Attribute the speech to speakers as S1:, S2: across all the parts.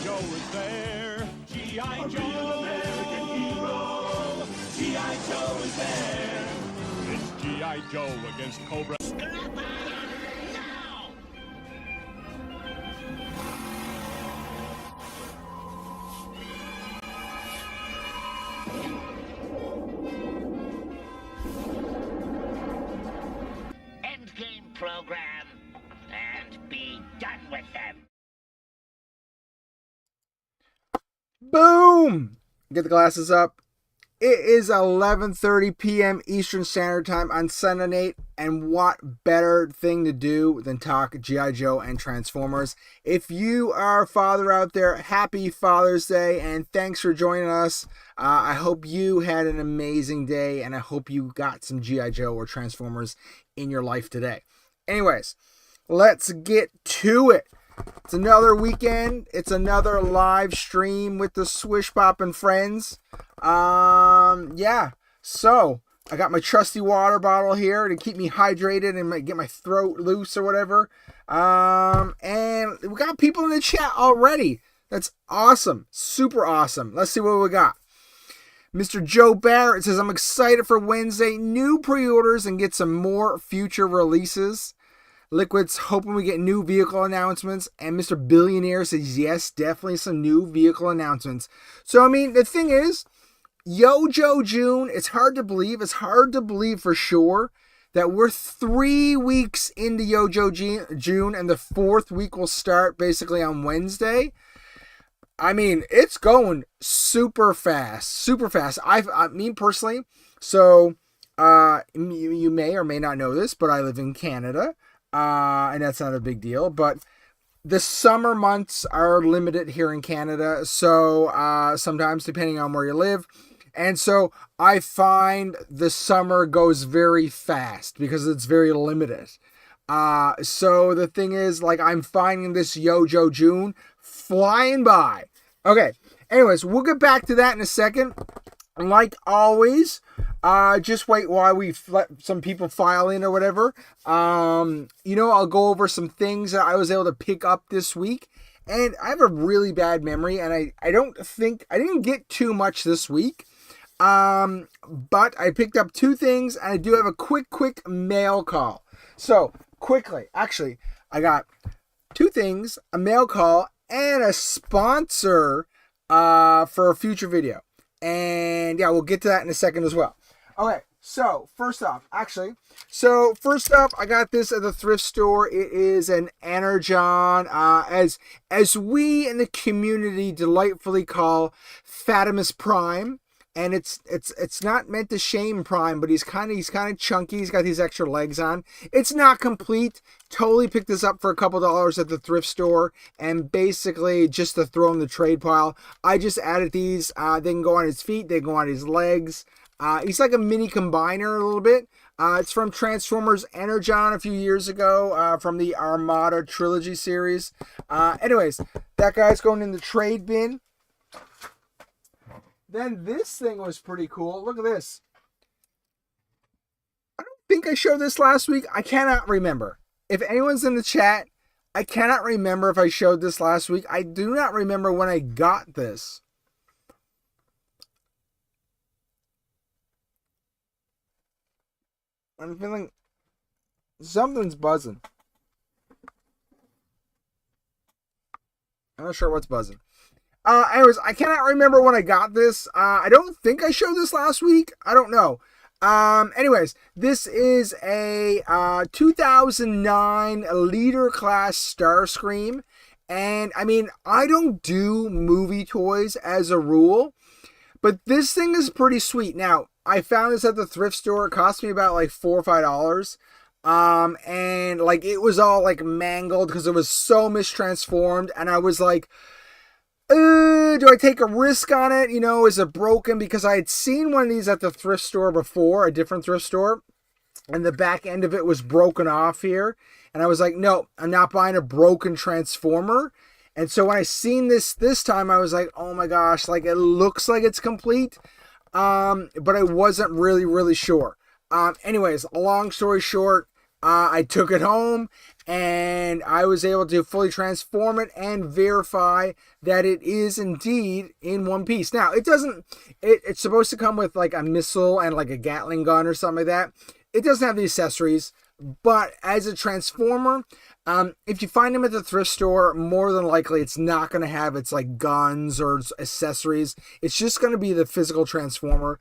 S1: Joe is there. G.I. Joe, American hero. G.I. Joe is there. It's G.I. Joe against Cobra.
S2: Endgame program and be done with them.
S3: Boom! Get the glasses up. It is 11:30 p.m. Eastern Standard Time on Sunday night, and what better thing to do than talk G.I. Joe and Transformers? If you are a father out there, happy Father's Day, and thanks for joining us. I hope you had an amazing day, and I hope you got some G.I. Joe or Transformers in your life today. Anyways, let's get to it. It's another weekend. It's another live stream with the SwishPOP and friends. Yeah. So I got my trusty water bottle here to keep me hydrated and get my throat loose or whatever. And we got people in the chat already. That's awesome. Super awesome. Let's see what we got. Mr. Joe Barrett says, I'm excited for Wednesday. New pre-orders and get some more future releases. Liquid's hoping we get new vehicle announcements. And Mr. Billionaire says, yes, definitely some new vehicle announcements. So, I mean, the thing is, Yo-Joe June, it's hard to believe. It's hard to believe for sure that we're 3 weeks into Yo-Joe June, and the fourth week will start basically on Wednesday. I mean, it's going super fast, super fast. I mean, personally, so you may or may not know this, but I live in Canada. And that's not a big deal, but the summer months are limited here in Canada. So, sometimes depending on where you live. And so I find the summer goes very fast because it's very limited. So the thing is, like, I'm finding this Yo-Joe June flying by. Okay. Anyways, we'll get back to that in a second. Like always, just wait while we let some people file in or whatever. I'll go over some things that I was able to pick up this week. And I have a really bad memory, and I didn't get too much this week. But I picked up two things, and I do have a quick mail call. So, quickly, actually, I got two things, a mail call, and a sponsor for a future video. And yeah, we'll get to that in a second as well. Okay, so first up, I got this at the thrift store. It is an Energon, as we in the community delightfully call Fatimus Prime. And it's not meant to shame Prime, but he's kind of chunky. He's got these extra legs on. It's not complete. Totally picked this up for a couple dollars at the thrift store, and basically just to throw in the trade pile. I just added these. They can go on his feet. They can go on his legs. He's like a mini combiner a little bit. It's from Transformers Energon a few years ago, from the Armada trilogy series. Anyways, that guy's going in the trade bin. Then this thing was pretty cool. Look at this. I don't think I showed this last week. I cannot remember. If anyone's in the chat, I cannot remember if I showed this last week. I do not remember when I got this. I'm feeling something's buzzing. I'm not sure what's buzzing. Anyways, I cannot remember when I got this. I don't think I showed this last week. I don't know. Anyways, this is a 2009 Leader Class Starscream. And, I mean, I don't do movie toys as a rule. But this thing is pretty sweet. Now, I found this at the thrift store. It cost me about like $4 or $5. And, like, it was all, like, mangled because it was so mistransformed. And I was like, do I take a risk on it? You know, is it broken? Because I had seen one of these at the thrift store before, a different thrift store, and the back end of it was broken off here. And I was like, no, I'm not buying a broken Transformer. And so when I seen this time, I was like, oh my gosh, like it looks like it's complete. But I wasn't really sure. Anyways, long story short, I took it home and I was able to fully transform it and verify that it is indeed in one piece. Now, it's supposed to come with like a missile and like a Gatling gun or something like that. It doesn't have the accessories, but as a transformer, if you find them at the thrift store, more than likely it's not going to have its like guns or its accessories. It's just going to be the physical transformer.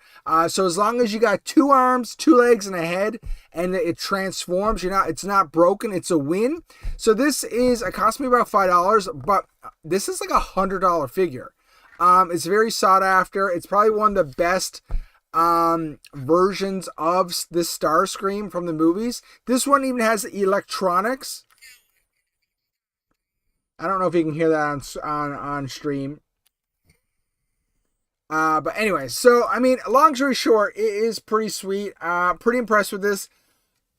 S3: So as long as you got 2 arms, 2 legs, and a head, and it transforms, it's not broken. It's a win. So it cost me about $5, but this is like $100 figure. It's very sought after. It's probably one of the best versions of this Starscream from the movies. This one even has electronics. I don't know if you can hear that on stream. But anyway, so I mean, long story short, it is pretty sweet. Pretty impressed with this.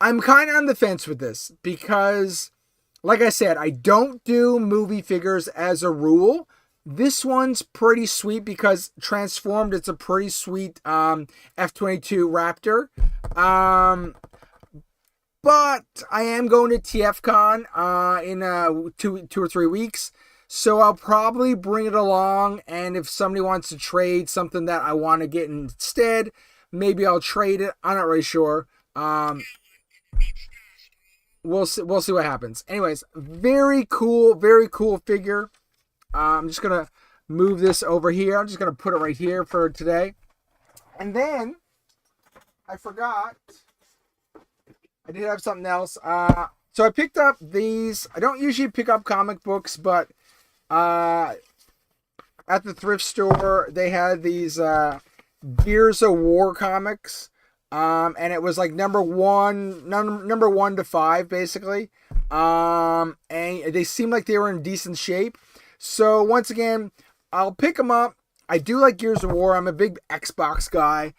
S3: I'm kind of on the fence with this because, like I said, I don't do movie figures as a rule. This one's pretty sweet because transformed, it's a pretty sweet F-22 Raptor. But I am going to TFCon in 2 or 3 weeks. So I'll probably bring it along. And if somebody wants to trade something that I want to get instead, maybe I'll trade it. I'm not really sure. We'll see what happens. Anyways, very cool figure. I'm just going to move this over here. I'm just going to put it right here for today. And then, I forgot, I did have something else. So I picked up these. I don't usually pick up comic books, but at the thrift store, they had these Gears of War comics. And it was like number 1 to 5, basically. And they seemed like they were in decent shape. So once again, I'll pick them up. I do like Gears of War. I'm a big Xbox guy.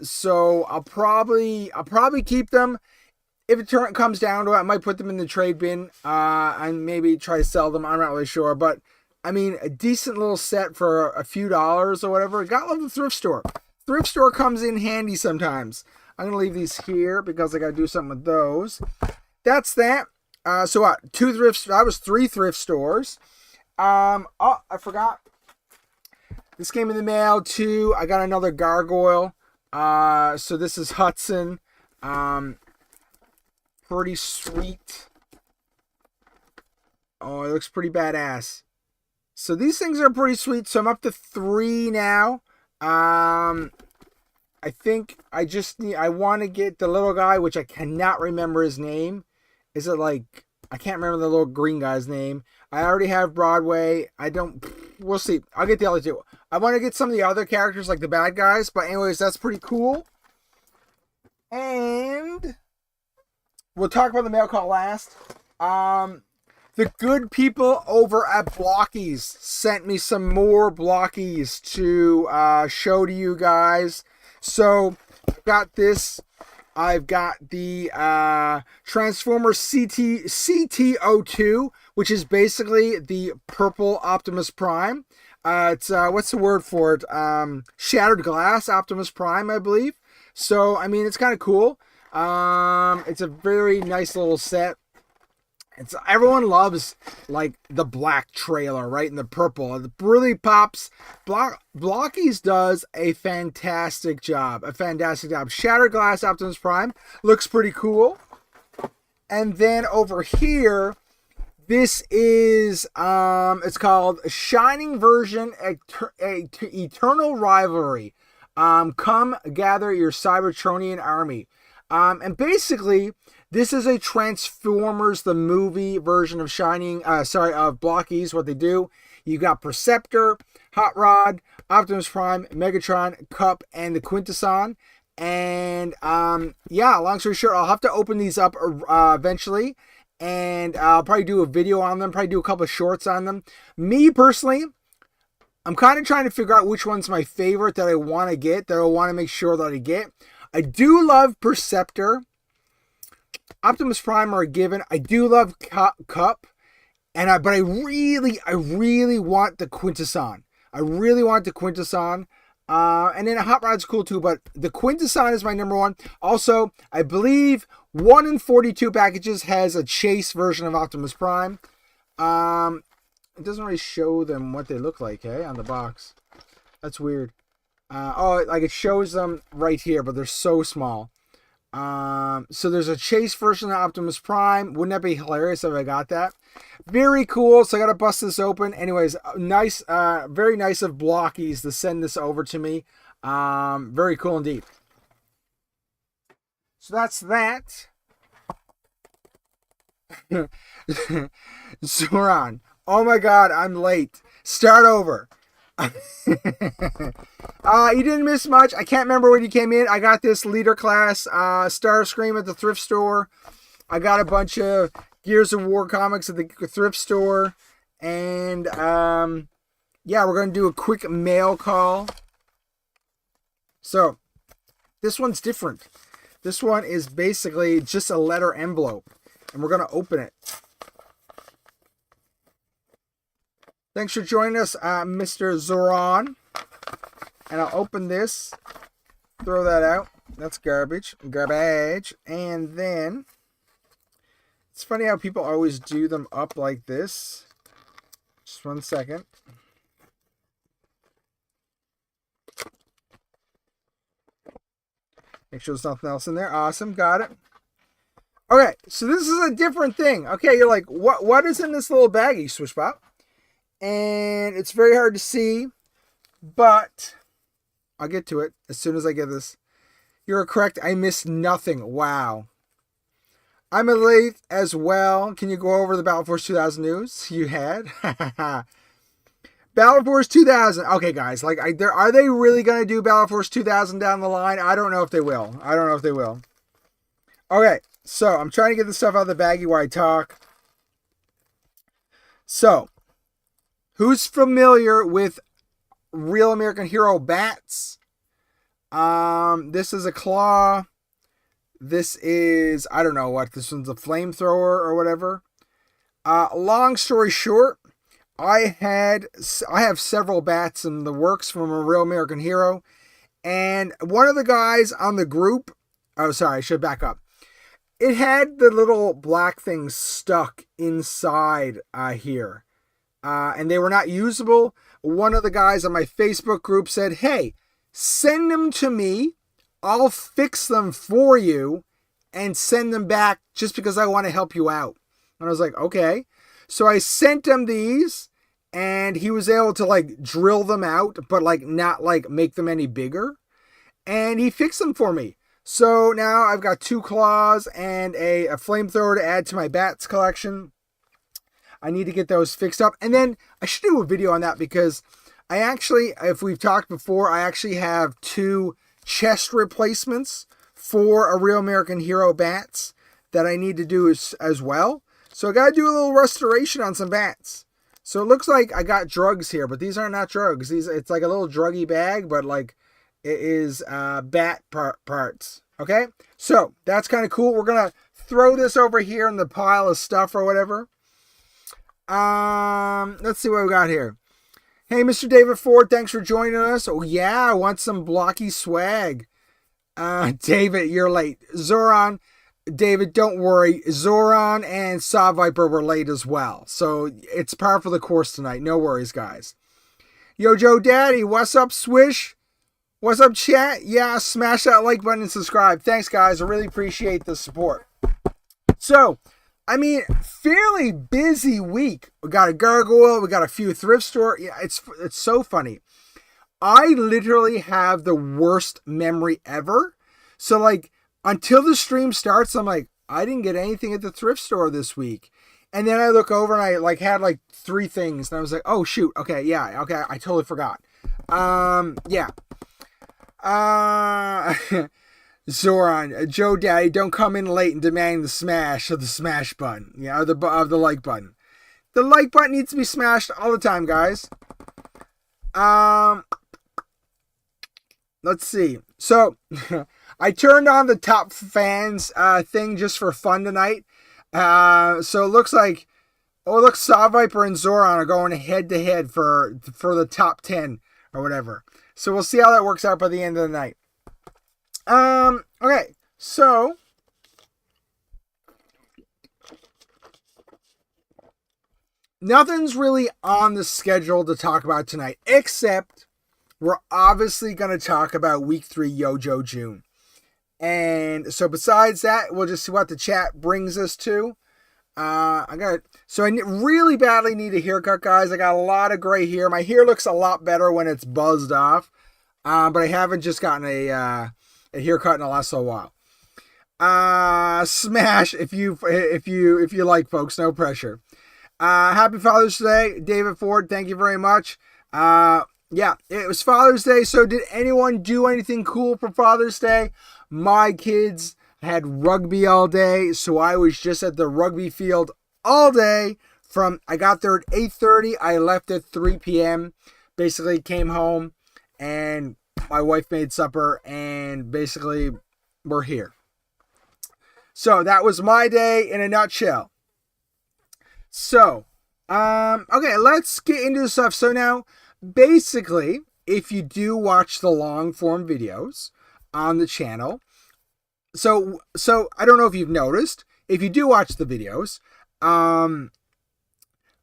S3: So I'll probably keep them. If it comes down to it, I might put them in the trade bin. And maybe try to sell them. I'm not really sure, but I mean, a decent little set for a few dollars or whatever. Gotta love the thrift store. Thrift store comes in handy sometimes. I'm gonna leave these here because I gotta do something with those. That's that. So what? 2 thrifts. That was 3 thrift stores. Oh, I forgot. This came in the mail too. I got another gargoyle. So this is Hudson. Pretty sweet. Oh, it looks pretty badass. So these things are pretty sweet. So I'm up to 3 now. I think I want to get the little guy, which I cannot remember his name. Is it like, I can't remember the little green guy's name. I already have Broadway. We'll see. I'll get the other 2. I want to get some of the other characters, like the bad guys. But anyways, that's pretty cool. And we'll talk about the mail call last. The good people over at Blockies sent me some more Blockies to show to you guys. So, I've got this. I've got the Transformer CT02, which is basically the purple Optimus Prime. It's, what's the word for it? Shattered Glass Optimus Prime, I believe. So, I mean, it's kind of cool. It's a very nice little set. Everyone loves like the black trailer, right? And the purple. It really pops. Blockies does a fantastic job. Shattered Glass Optimus Prime looks pretty cool. And then over here, this is it's called Shining Version Eternal Rivalry. Come gather your Cybertronian army. And basically, this is a Transformers the movie version of of Blockies. What they do, you got Perceptor, Hot Rod, Optimus Prime, Megatron, Cup, and the Quintesson. And yeah, long story short, I'll have to open these up eventually, and I'll probably do a video on them. Probably do a couple of shorts on them. Me personally, I'm kind of trying to figure out which one's my favorite that I want to get. That I want to make sure that I get. I do love Perceptor. Optimus Prime are a given. I do love Cup, but I really want the Quintesson. I really want the Quintesson. And then a Hot Rod's cool too, but the Quintesson is my number one. Also, I believe 1 in 42 packages has a chase version of Optimus Prime. It doesn't really show them what they look like, on the box. That's weird. Like it shows them right here, but they're so small. So there's a chase version of Optimus Prime. Wouldn't that be hilarious if I got that? Very cool. So I got to bust this open. Anyways, nice, very nice of Blockies to send this over to me. Very cool indeed. So that's that. Zoran. Oh my God, I'm late. Start over. You didn't miss much. I can't remember when you came in. I got this Leader Class Starscream at the thrift store. I got a bunch of Gears of War comics at the thrift store. And yeah, we're going to do a quick mail call. So this one's different. This one is basically just a letter envelope. And we're going to open it. Thanks for joining us, Mr. Zoran. And I'll open this. Throw that out. That's garbage. Garbage. And then, it's funny how people always do them up like this. Just 1 second. Make sure there's nothing else in there. Awesome. Got it. Okay. So this is a different thing. Okay. You're like, what is in this little baggie, SwishPOP? And it's very hard to see, but I'll get to it as soon as I get this. You're correct. I missed nothing. Wow. I'm late as well. Can you go over the Battle Force 2000 news you had? Battle Force 2000. Okay, guys. Like, are they really going to do Battle Force 2000 down the line? I don't know if they will. Okay. So, I'm trying to get the stuff out of the baggie while I talk. So, who's familiar with Real American Hero bats? This is a claw. This is, I don't know what, this one's a flamethrower or whatever. Long story short, I have several bats in the works from a Real American Hero. And one of the guys on the group, oh, sorry, I should back up. It had the little black things stuck inside here. And they were not usable. One of the guys on my Facebook group said, hey, send them to me. I'll fix them for you and send them back just because I want to help you out. And I was like, okay. So I sent him these and he was able to like drill them out, but like not like make them any bigger. And he fixed them for me. So now I've got 2 claws and a flamethrower to add to my bats collection. I need to get those fixed up. And then I should do a video on that because I actually, if we've talked before, I actually have 2 chest replacements for a Real American Hero bats that I need to do as well. So I got to do a little restoration on some bats. So it looks like I got drugs here, but these are not drugs. It's like a little druggy bag, but like it is bat parts. Okay? So that's kind of cool. We're going to throw this over here in the pile of stuff or whatever. Let's see what we got here. Hey, Mr. David Ford, thanks for joining us. Oh yeah, I want some blocky swag. David, you're late. Zoran, David, don't worry. Zoran and Saw Viper were late as well. So it's par for the course tonight. No worries, guys. Yo, Joe Daddy, what's up, Swish? What's up, chat? Yeah, smash that like button and subscribe. Thanks, guys. I really appreciate the support. So, I mean, fairly busy week. We got a gargoyle. We got a few thrift store. Yeah, it's so funny. I literally have the worst memory ever. So like until the stream starts, I'm like, I didn't get anything at the thrift store this week. And then I look over and I like had like 3 things. And I was like, oh shoot. Okay. Yeah. Okay. I totally forgot. Yeah. Zoran, Joe Daddy, don't come in late and demand the smash of the smash button. Yeah, of the like button. The like button needs to be smashed all the time, guys. Let's see. So, I turned on the top fans thing just for fun tonight. So it looks like, Saw Viper and Zoran are going head to head for the top 10 or whatever. So we'll see how that works out by the end of the night. Okay, so nothing's really on the schedule to talk about tonight, except we're obviously going to talk about week 3 Yojo June. And so besides that, we'll just see what the chat brings us to. I really badly need a haircut, guys. I got a lot of gray hair. My hair looks a lot better when it's buzzed off. But I haven't just gotten a haircut in the last little while. Smash if you like, folks. No pressure. Happy Father's Day, David Ford. Thank you very much. Yeah, it was Father's Day. So did anyone do anything cool for Father's Day? My kids had rugby all day, so I was just at the rugby field all day. I got there at 8:30. I left at 3 p.m. Basically came home and my wife made supper and basically we're here. So that was my day in a nutshell. So, okay, let's get into the stuff. So now, basically, if you do watch the long form videos on the channel, so I don't know if you've noticed, if you do watch the videos,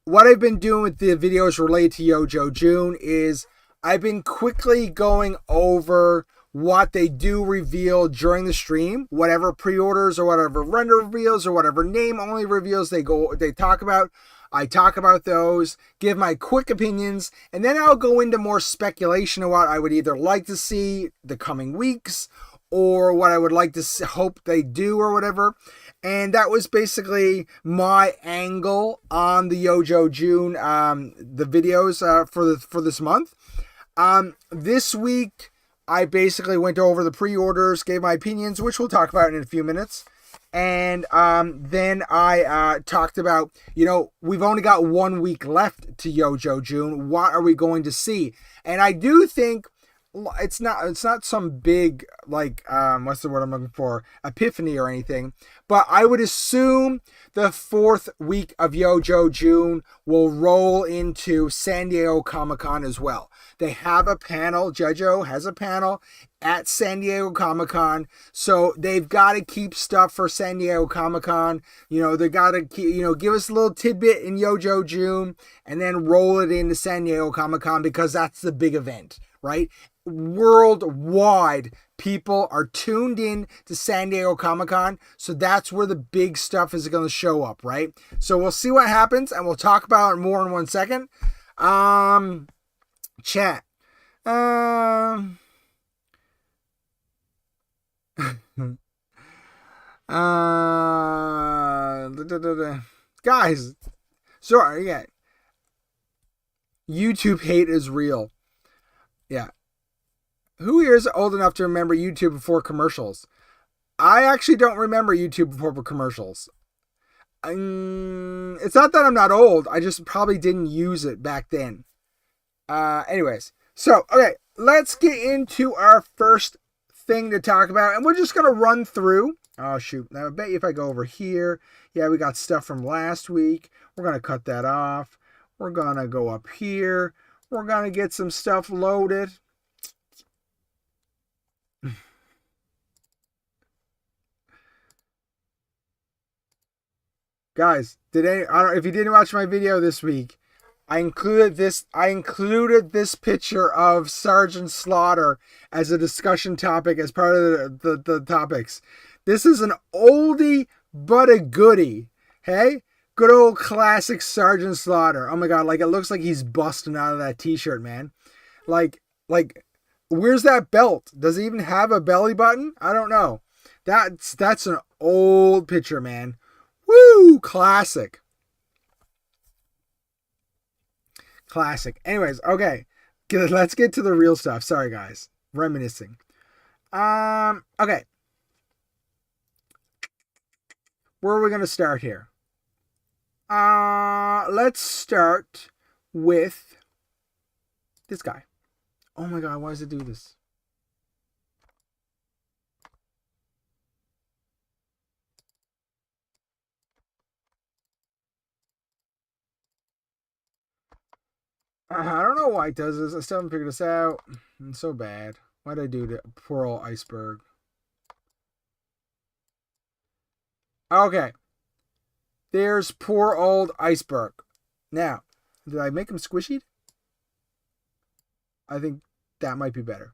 S3: what I've been doing with the videos related to Yojo June is I've been quickly going over what they do reveal during the stream, whatever pre-orders or whatever render reveals or whatever name only reveals they talk about. I talk about those, give my quick opinions, and then I'll go into more speculation of what I would either like to see the coming weeks or what I would like to hope they do or whatever. And that was basically my angle on the Yojo June, the videos for this month. This week, I basically went over the pre-orders, gave my opinions, which we'll talk about in a few minutes. And then I talked about, we've only got 1 week left to Yojo June. What are we going to see? And I do think it's not some big, like, what's the word I'm looking for? Epiphany or anything. But I would assume the 4th week of Yojo June will roll into San Diego Comic-Con as well. They have a panel. JoJo has a panel at San Diego Comic-Con. So they've got to keep stuff for San Diego Comic-Con. They got to keep, give us a little tidbit in Yojo June and then roll it into San Diego Comic-Con because that's the big event, right? Worldwide, people are tuned in to San Diego Comic-Con, so that's where the big stuff is going to show up, right? So we'll see what happens, and we'll talk about it more in 1 second. Chat. Guys, sorry, yeah. YouTube hate is real. Yeah. Who here is old enough to remember YouTube before commercials? I actually don't remember YouTube before commercials. It's not that I'm not old. I just probably didn't use it back then. Anyways. So, okay. Let's get into our first thing to talk about. And we're just going to run through. Oh, shoot. Now, I bet you if I go over here. Yeah, we got stuff from last week. We're going to cut that off. We're going to go up here. We're going to get some stuff loaded. Guys, if you didn't watch my video this week, I included this picture of Sergeant Slaughter as a discussion topic as part of the topics. This is an oldie but a goodie. Hey? Good old classic Sergeant Slaughter. Oh my god, like it looks like he's busting out of that t-shirt, man. Like where's that belt? Does he even have a belly button? I don't know. That's an old picture, man. Woo! Classic. Anyways, okay. Let's get to the real stuff. Sorry, guys. Reminiscing. Okay. Where are we going to start here? Let's start with this guy. Oh my god, why does it do this? I don't know why it does this. I still haven't figured this out. It's so bad. Why did I do to poor old iceberg? Okay. There's poor old iceberg. Now, did I make him squishy? I think that might be better.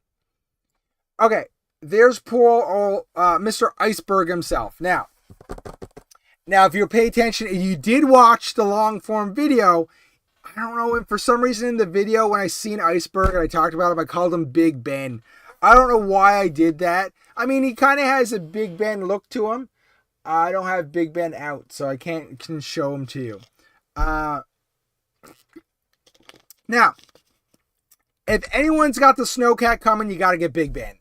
S3: Okay. There's poor old Mr. Iceberg himself. Now, if you pay attention, if you did watch the long form video, I don't know, for some reason in the video when I seen Iceberg and I talked about him, I called him Big Ben. I don't know why I did that. I mean, he kind of has a Big Ben look to him. I don't have Big Ben out, so I can show him to you. Now, if anyone's got the Snowcat coming, you got to get Big Ben.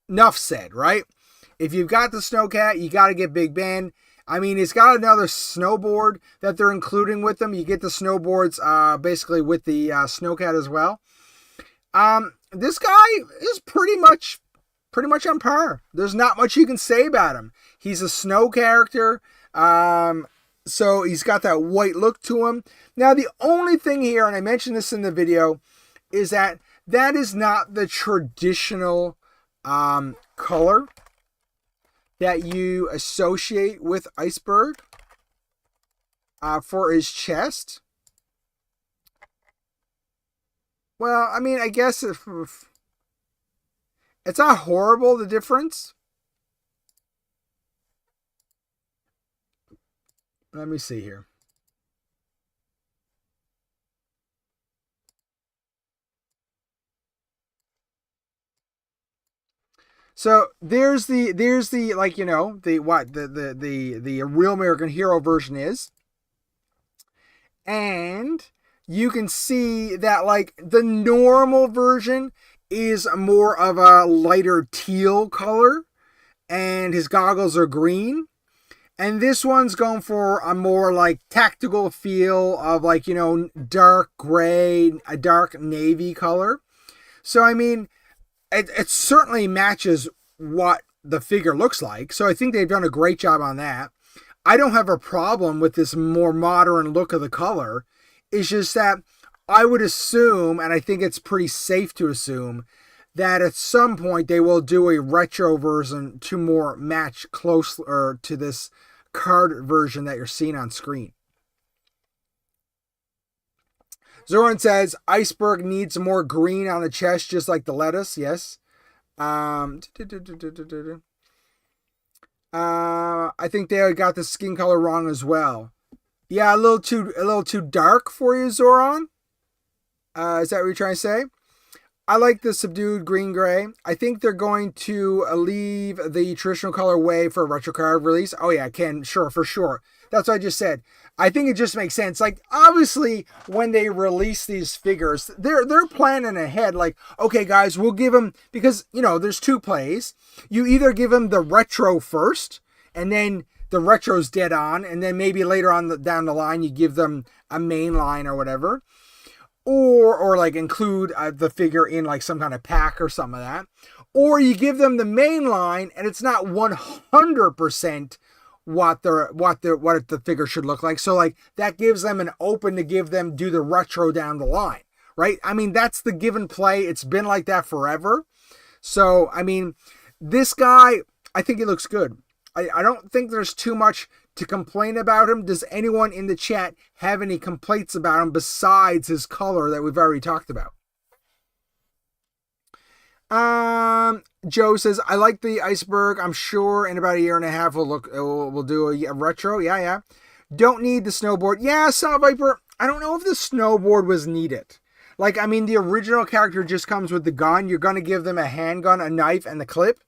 S3: Enough said, right? If you've got the Snowcat, you got to get Big Ben. I mean, he's got another snowboard that they're including with them. You get the snowboards basically with the Snowcat as well. This guy is pretty much on par. There's not much you can say about him. He's a snow character, so he's got that white look to him. Now, the only thing here, and I mentioned this in the video, is that is not the traditional color that you associate with Iceberg for his chest. Well, I mean, I guess if it's not horrible, the difference. Let me see here. So there's the like, you know, the real American Hero version is. And you can see that like the normal version is more of a lighter teal color and his goggles are green. And this one's going for a more like tactical feel of like, you know, dark gray, a dark navy color. So, I mean, it certainly matches what the figure looks like. So I think they've done a great job on that. I don't have a problem with this more modern look of the color. It's just that I would assume, and I think it's pretty safe to assume, that at some point they will do a retro version to more match closer to this card version that you're seeing on screen. Zoran says, Iceberg needs more green on the chest, just like the lettuce. Yes. I think they got the skin color wrong as well. Yeah, a little too dark for you, Zoran. Is that what you're trying to say? I like the subdued green-gray. I think they're going to leave the traditional colorway for a retro card release. Oh yeah, Ken, sure, for sure. That's what I just said. I think it just makes sense. Like, obviously, when they release these figures, they're planning ahead. Like, okay, guys, we'll give them, because, you know, there's two plays. You either give them the retro first, and then the retro's dead on, and then maybe later on down the line, you give them a main line or whatever. Or like include the figure in like some kind of pack or something like that. Or you give them the main line and it's not 100% what the figure should look like. So like that gives them an open to do the retro down the line, right? I mean, that's the given play. It's been like that forever. So, I mean, this guy, I think he looks good. I don't think there's too much to complain about him. Does anyone in the chat have any complaints about him besides his color that we've already talked about? Joe says, I like the Iceberg. I'm sure in about a year and a half we'll do a retro. Yeah. Don't need the snowboard. Yeah, Saw Viper. I don't know if the snowboard was needed. Like, I mean, the original character just comes with the gun. You're going to give them a handgun, a knife, and the clip,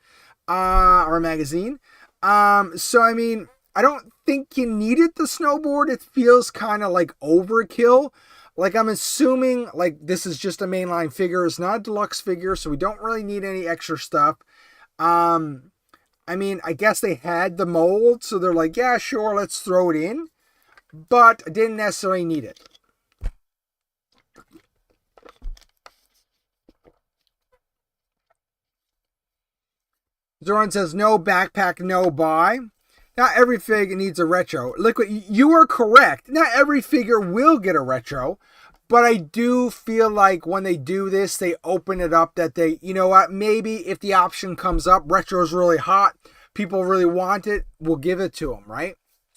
S3: or a magazine. So, I mean, I don't think you needed the snowboard. It feels kind of like overkill. Like, I'm assuming, like, this is just a mainline figure. It's not a deluxe figure, so we don't really need any extra stuff. I mean, I guess they had the mold, so they're like, yeah, sure, let's throw it in. But didn't necessarily need it. Zoran says, no backpack, no buy. Not every figure needs a retro. Liquid, you are correct. Not every figure will get a retro, But I do feel like when they do this, they open it up that they, you know what, maybe if the option comes up, retro is really hot, people really want it, we'll give it to them, right?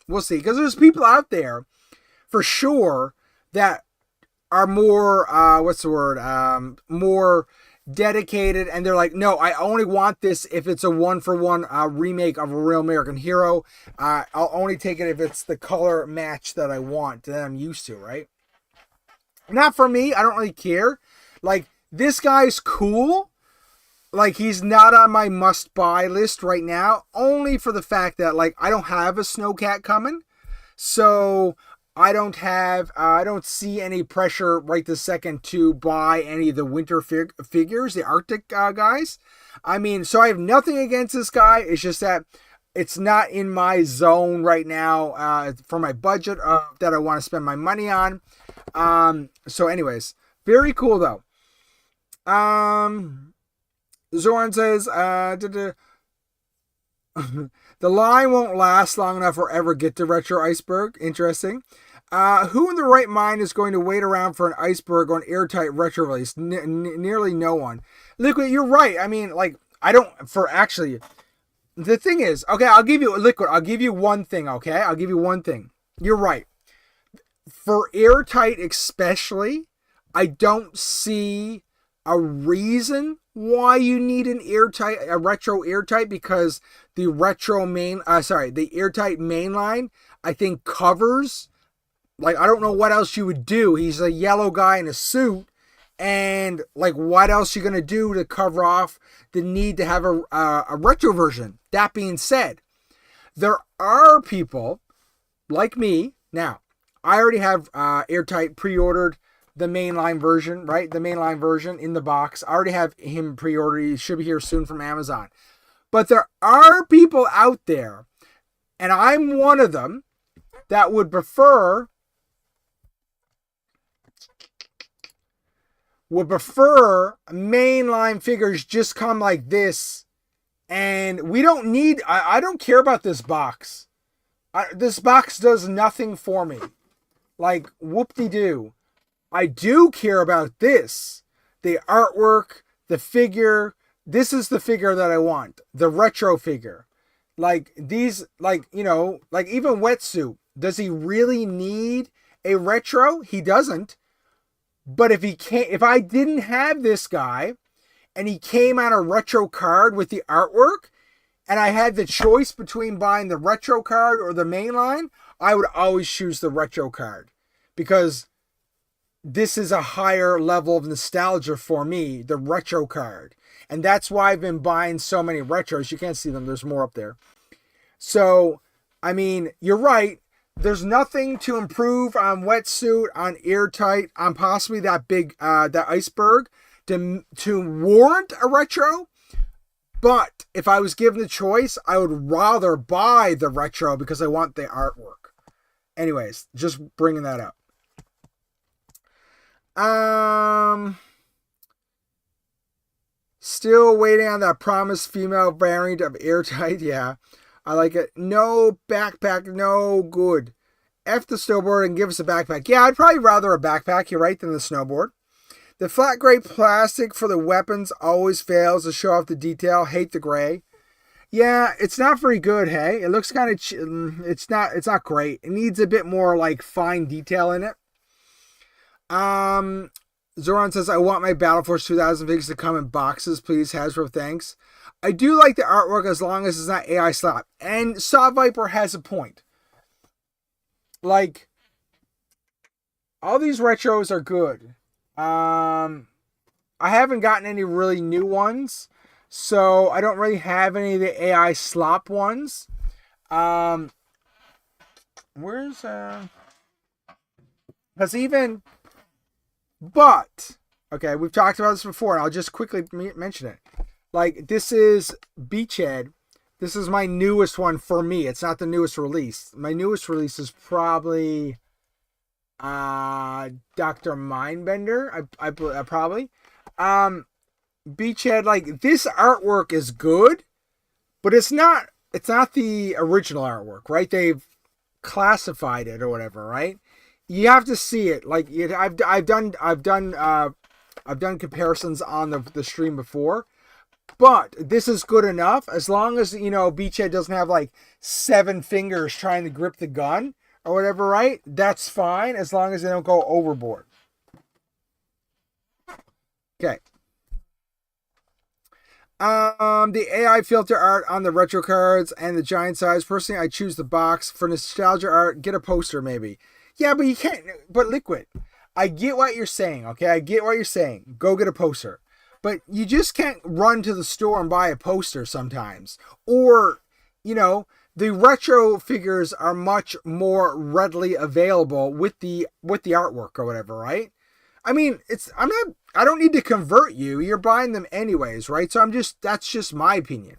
S3: We'll see. Because there's people out there, for sure, that are more, more dedicated, and they're like, no, I only want this if it's a one-for-one remake of a real American hero. I'll only take it if it's the color match that I want, that I'm used to, right? Not for me. I don't really care. Like, this guy's cool. Like, he's not on my must-buy list right now, only for the fact that, like, I don't have a Snowcat coming. So I don't see any pressure right this second to buy any of the winter figures, the Arctic guys. I mean, so I have nothing against this guy. It's just that it's not in my zone right now for my budget that I want to spend my money on. So anyways, very cool though. Zoran says, the line won't last long enough or ever get to Retro Iceberg. Interesting. Who in the right mind is going to wait around for an Iceberg or an airtight retro release? Nearly no one. Liquid, you're right. I mean, like, the thing is, okay, I'll give you one thing, okay? I'll give you one thing. You're right. For airtight especially, I don't see a reason why you need a retro airtight, because the airtight mainline, I think, covers, like, I don't know what else you would do. He's a yellow guy in a suit, and, like, what else you gonna do to cover off the need to have a retro version? That being said, there are people like me. Now, I already have airtight pre-ordered the mainline version, right? The mainline version in the box. I already have him pre-ordered. He should be here soon from Amazon. But there are people out there, and I'm one of them, that would prefer mainline figures just come like this. And we don't need, I don't care about this box. This box does nothing for me. Like, whoop-de-doo. I do care about this. The artwork, the figure. This is the figure that I want. The retro figure. Like, these, like, you know, like even Wetsuit. Does he really need a retro? He doesn't. But if I didn't have this guy, and he came on a retro card with the artwork, and I had the choice between buying the retro card or the mainline, I would always choose the retro card, because this is a higher level of nostalgia for me, the retro card. And that's why I've been buying so many retros. You can't see them. There's more up there. So, I mean, you're right. There's nothing to improve on Wetsuit, on airtight, on possibly that big, that iceberg to warrant a retro. But if I was given the choice, I would rather buy the retro because I want the artwork. Anyways, just bringing that up. Still waiting on that promised female variant of airtight. Yeah, I like it. No backpack, no good. F the snowboard and give us a backpack. Yeah, I'd probably rather a backpack, you're right, than the snowboard. The flat gray plastic for the weapons always fails to show off the detail. Hate the gray. Yeah, it's not very good, hey? It looks kind of, it's not great. It needs a bit more, like, fine detail in it. Zoran says, I want my Battle Force 2000 figs to come in boxes, please. Hasbro, thanks. I do like the artwork as long as it's not AI slap. And Saw Viper has a point. Like, all these retros are good. I haven't gotten any really new ones, so I don't really have any of the AI slop ones. Because but, okay, we've talked about this before, and I'll just quickly mention it. Like, this is Beachhead. This is my newest one for me. It's not the newest release. My newest release is probably Dr. Mindbender. I probably. Beachhead, like, this artwork is good, but it's not the original artwork, right? They've classified it or whatever, right? You have to see it. Like I've done comparisons on the stream before, but this is good enough as long as Beachhead doesn't have like 7 fingers trying to grip the gun or whatever, right? That's fine as long as they don't go overboard. Okay. The AI filter art on the retro cards and the giant size. Personally, I choose the box. For nostalgia art, get a poster maybe. Yeah, but you can't. But Liquid, I get what you're saying, okay? I get what you're saying. Go get a poster. But you just can't run to the store and buy a poster sometimes. Or, the retro figures are much more readily available with the artwork or whatever, right? I mean, I don't need to convert you. You're buying them anyways, right? So that's just my opinion.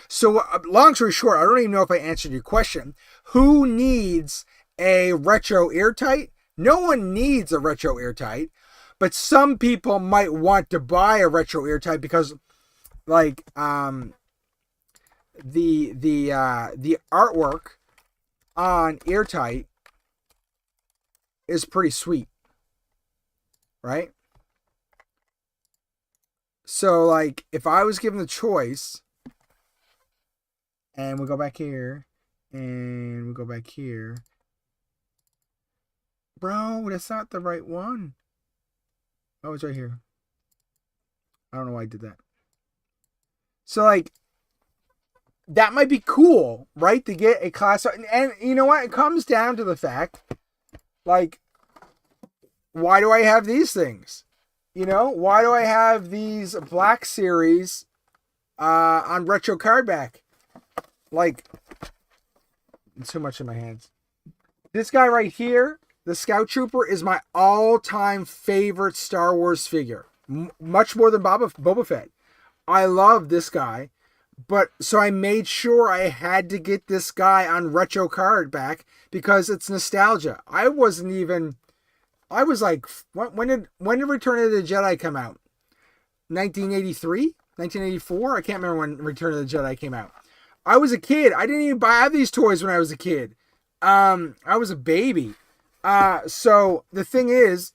S3: So long story short, I don't even know if I answered your question. Who needs a retro airtight? No one needs a retro airtight, but some people might want to buy a retro airtight because, like, the artwork on airtight is pretty sweet, right? So, like, if I was given the choice, and we go back here, and we go back here. Bro, that's not the right one. Oh, it's right here. I don't know why I did that. So, like, that might be cool, right? To get a class. And you know what? It comes down to the fact, like, why do I have these things? Why do I have these Black Series on retro card back? Like, it's too much in my hands. This guy right here, the Scout Trooper, is my all-time favorite Star Wars figure. Much more than Boba Fett. I love this guy. But so I made sure I had to get this guy on retro card back because it's nostalgia. I was like, when did Return of the Jedi come out? 1983? 1984? I can't remember when Return of the Jedi came out. I was a kid. I didn't even buy these toys when I was a kid. I was a baby. So the thing is,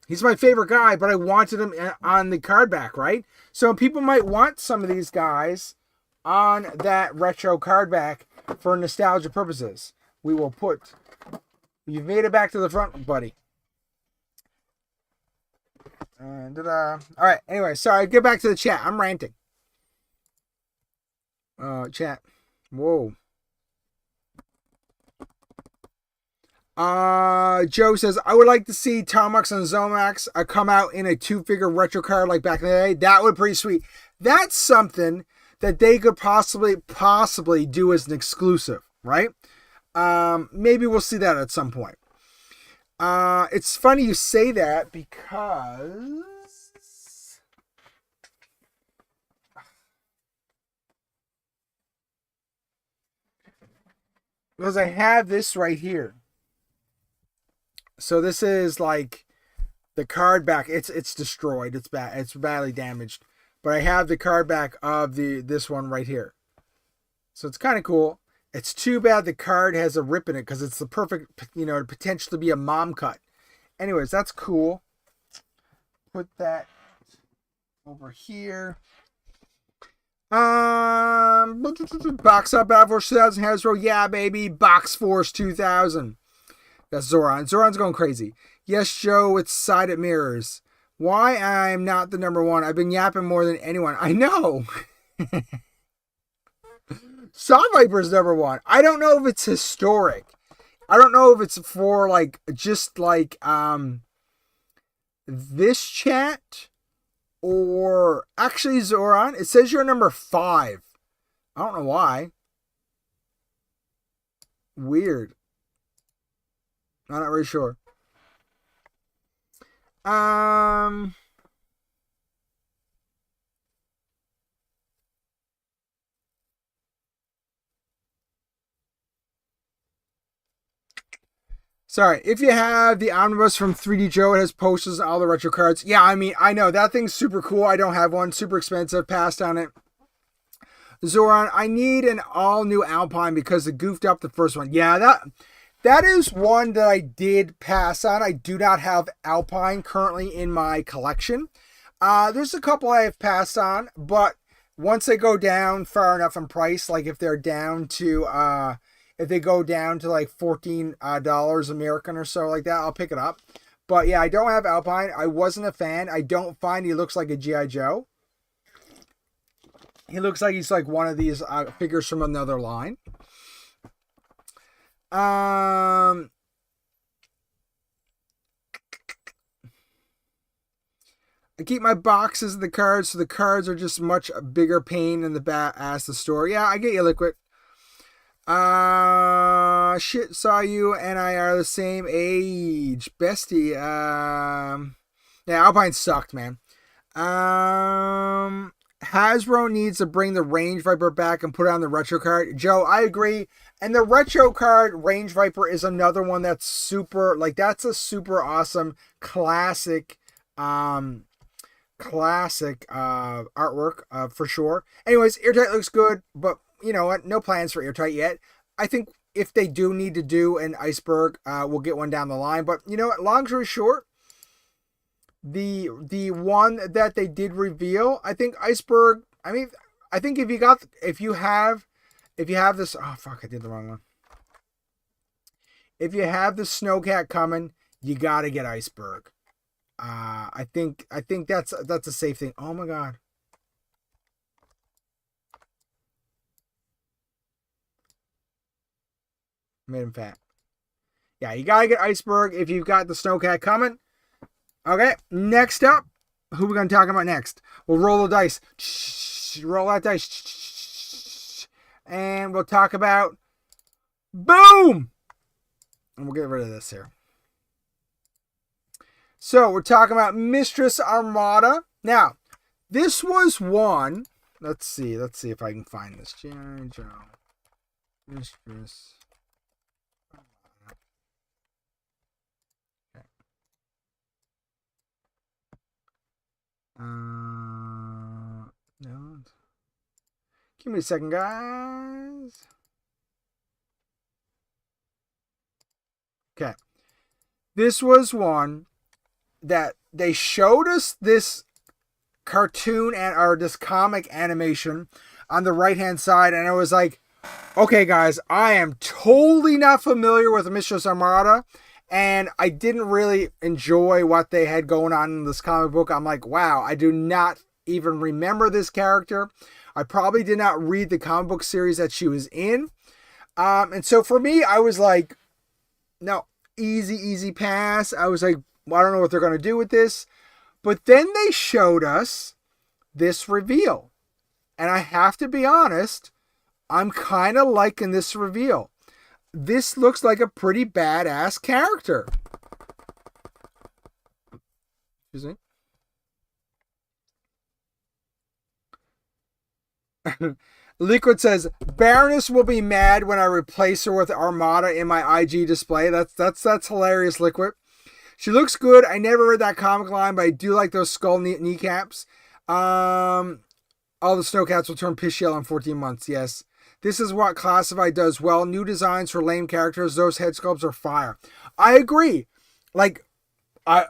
S3: he's my favorite guy, but I wanted him on the card back, right? So people might want some of these guys on that retro card back for nostalgia purposes. You've made it back to the front, buddy. All right. Anyway, sorry. Get back to the chat. I'm ranting. Chat. Whoa. Joe says, I would like to see Tomax and Zomax come out in a 2-figure retro card like back in the day. That would be pretty sweet. That's something that they could possibly do as an exclusive, right? Maybe we'll see that at some point. It's funny you say that because I have this right here. So this is like the card back. It's destroyed. It's bad. It's badly damaged. But I have the card back of this one right here. So it's kind of cool. It's too bad the card has a rip in it because it's the perfect, potential to be a mom cut. Anyways, that's cool. Put that over here. Box up Battle Force 2000 Hasbro. Yeah, baby. Box Force 2000. That's Zoran. Zoran's going crazy. Yes, Joe, it's sided mirrors. Why I'm not the number one? I've been yapping more than anyone. I know. Saw Viper's number one. I don't know if it's historic. I don't know if it's for this chat or actually Zoran. It says you're number 5. I don't know why. Weird. I'm not really sure. Sorry, if you have the omnibus from 3D Joe, it has posters and all the retro cards. Yeah, I mean, I know that thing's super cool. I don't have one. Super expensive. Passed on it. Zoran, I need an all new Alpine because it goofed up the first one. Yeah, that is one that I did pass on. I do not have Alpine currently in my collection. There's a couple I have passed on, but once they go down far enough in price, like if they're down to if they go down to like $14 American or so like that, I'll pick it up. But yeah, I don't have Alpine. I wasn't a fan. I don't find he looks like a G.I. Joe. He looks like he's like one of these figures from another line. I keep my boxes of the cards, so the cards are just much bigger pain in the back as the store. Yeah, I get you, Liquid. Shit, saw you and I are the same age. Bestie. Yeah, Alpine sucked, man. Hasbro needs to bring the Range Viper back and put it on the retro card. Joe, I agree. And the retro card Range Viper is another one that's super, like, that's a super awesome classic artwork for sure. Anyways, Airtight looks good, but you know what? No plans for Airtight yet. I think if they do need to do an Iceberg, we'll get one down the line. But you know what? Long story short, the one that they did reveal, I think Iceberg. I mean, I think if you have this, oh fuck, I did the wrong one. If you have the Snowcat coming, you gotta get Iceberg. I think that's a safe thing. Oh my god. Made him fat. Yeah, you gotta get Iceberg if you've got the Snowcat coming. Okay, next up, who are we gonna talk about next? We'll roll the dice. Roll that dice. And we'll talk about boom! And we'll get rid of this here. So we're talking about Mistress Armada. Now, this was one. Let's see if I can find this. G.I. Joe. Mistress Armada. Okay. No. Give me a second, guys. Okay. This was one that they showed us this cartoon or this comic animation on the right hand side, and I was like, okay guys, I am totally not familiar with Mistress Armada, and I didn't really enjoy what they had going on in this comic book. I'm like, wow, I do not even remember this character. I probably did not read the comic book series that she was in, and so for me, I was like, no, easy pass. I was like, well, I don't know what they're going to do with this. But then they showed us this reveal. And I have to be honest, I'm kind of liking this reveal. This looks like a pretty badass character. Excuse me. Liquid says, Baroness will be mad when I replace her with Armada in my IG display. That's hilarious, Liquid. She looks good. I never read that comic line, but I do like those skull kneecaps. All the Snowcats will turn piss yellow in 14 months. Yes. This is what Classified does well. New designs for lame characters. Those head sculpts are fire. I agree. Like,